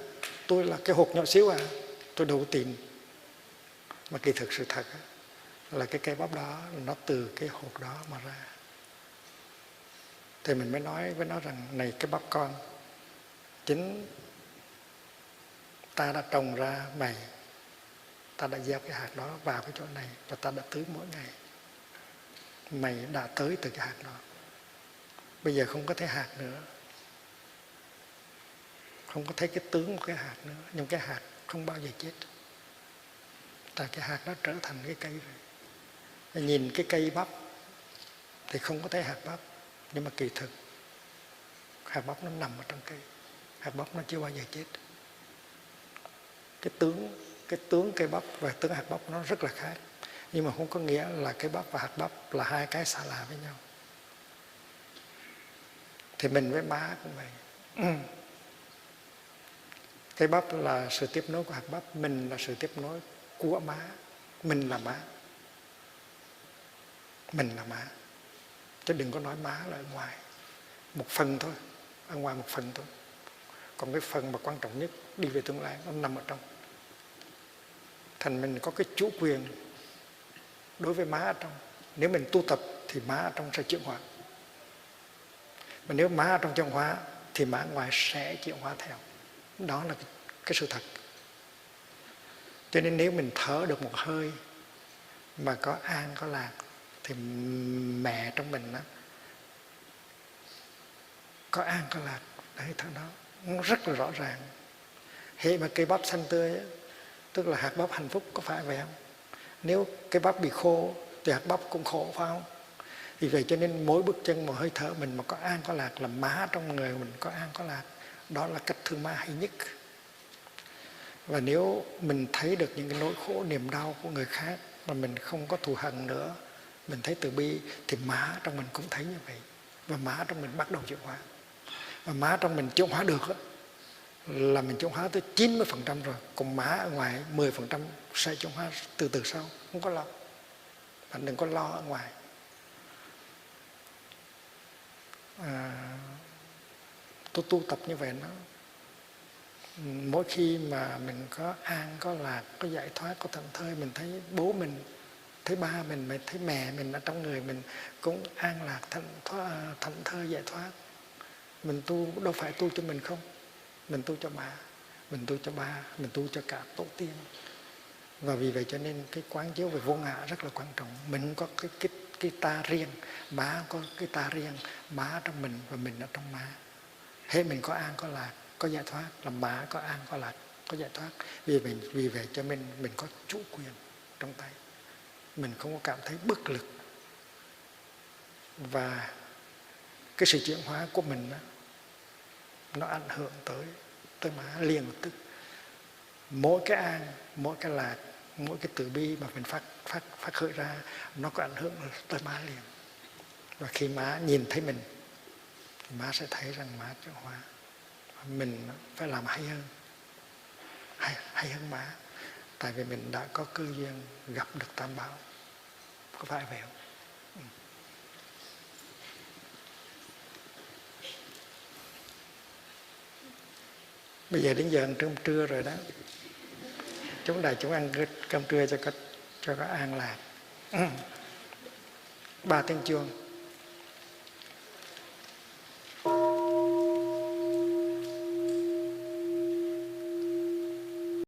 Tôi là cái hộp nhỏ xíu à? Tôi đâu có tin. Mà kỳ thực sự thật là cái cây bắp đó nó từ cái hộp đó mà ra. Thì mình mới nói với nó rằng: này cái bắp con, chính ta đã trồng ra mày, ta đã gieo cái hạt đó vào cái chỗ này và ta đã tưới mỗi ngày. Mày đã tới từ cái hạt đó. Bây giờ không có thấy hạt nữa, không có thấy cái tướng của cái hạt nữa, nhưng cái hạt không bao giờ chết. Tại cái hạt đó trở thành cái cây rồi. Nhìn cái cây bắp thì không có thấy hạt bắp, nhưng mà kỳ thực hạt bắp nó nằm ở trong cây. Hạt bắp nó chưa bao giờ chết. Cái tướng cây bắp và tướng hạt bắp nó rất là khác. Nhưng mà không có nghĩa là cái bắp và hạt bắp là hai cái xa lạ với nhau. Thì mình với má cũng vậy. Cây bắp là sự tiếp nối của hạt bắp, mình là sự tiếp nối của má. Mình là má. Mình là má. Chứ đừng có nói má là ở ngoài. Một phần thôi, ở ngoài một phần thôi. Còn cái phần mà quan trọng nhất đi về tương lai nó nằm ở trong. Thành mình có cái chủ quyền đối với má ở trong. Nếu mình tu tập thì má ở trong sẽ chuyển hóa. Mà nếu má ở trong chuyển hóa thì má ngoài sẽ chuyển hóa theo. Đó là cái sự thật. Cho nên nếu mình thở được một hơi mà có an có lạc thì mẹ trong mình đó, có an có lạc, đấy thằng đó nó rất là rõ ràng. Hệ mà cây bắp xanh tươi ấy, tức là hạt bắp hạnh phúc, có phải vậy không? Nếu cây bắp bị khô thì hạt bắp cũng khổ, phải không? Vì vậy cho nên mỗi bước chân, một hơi thở mình mà có an có lạc, là má trong người mình có an có lạc, đó là cách thương má hay nhất. Và nếu mình thấy được những cái nỗi khổ niềm đau của người khác mà mình không có thù hằn nữa, mình thấy từ bi, thì má trong mình cũng thấy như vậy. Và má trong mình bắt đầu chuyển hóa. Và má trong mình chuyển hóa được đó, là mình chuyển hóa tới 90% rồi. Còn má ở ngoài 10% sẽ chuyển hóa từ từ sau, không có lo. Bạn đừng có lo ở ngoài. Tôi tu tập như vậy, nó mỗi khi mà mình có an, có lạc, có giải thoát, có thảnh thơi, mình thấy bố mình, thấy ba mình thấy mẹ mình ở trong người mình cũng an lạc, thảnh thơi, giải thoát. Mình tu đâu phải tu cho mình không, mình tu cho bà, mình tu cho ba, mình tu cho cả tổ tiên. Và vì vậy cho nên cái quán chiếu về vô ngã rất là quan trọng. Mình có cái ta riêng, má có cái ta riêng, má trong mình và mình ở trong má. Hết mình có an có lạc, có giải thoát, là má có an có lạc, có giải thoát. Vì vậy cho mình có chủ quyền trong tay, mình không có cảm thấy bất lực. Và cái sự chuyển hóa của mình đó, nó ảnh hưởng tới má liền một tức. Mỗi cái an, mỗi cái lạc, mỗi cái từ bi mà mình phát khởi ra, nó có ảnh hưởng tới má liền. Và khi má nhìn thấy mình thì má sẽ thấy rằng má chuyển hóa. Mình phải làm hay hơn, hay hơn má. Tại vì mình đã có cơ duyên gặp được Tam Bảo. Có phải vậy không? Bây giờ đến giờ ăn cơm trưa rồi đó. Chúng ăn cơm trưa cho có an lạc. 3 tiếng chuông.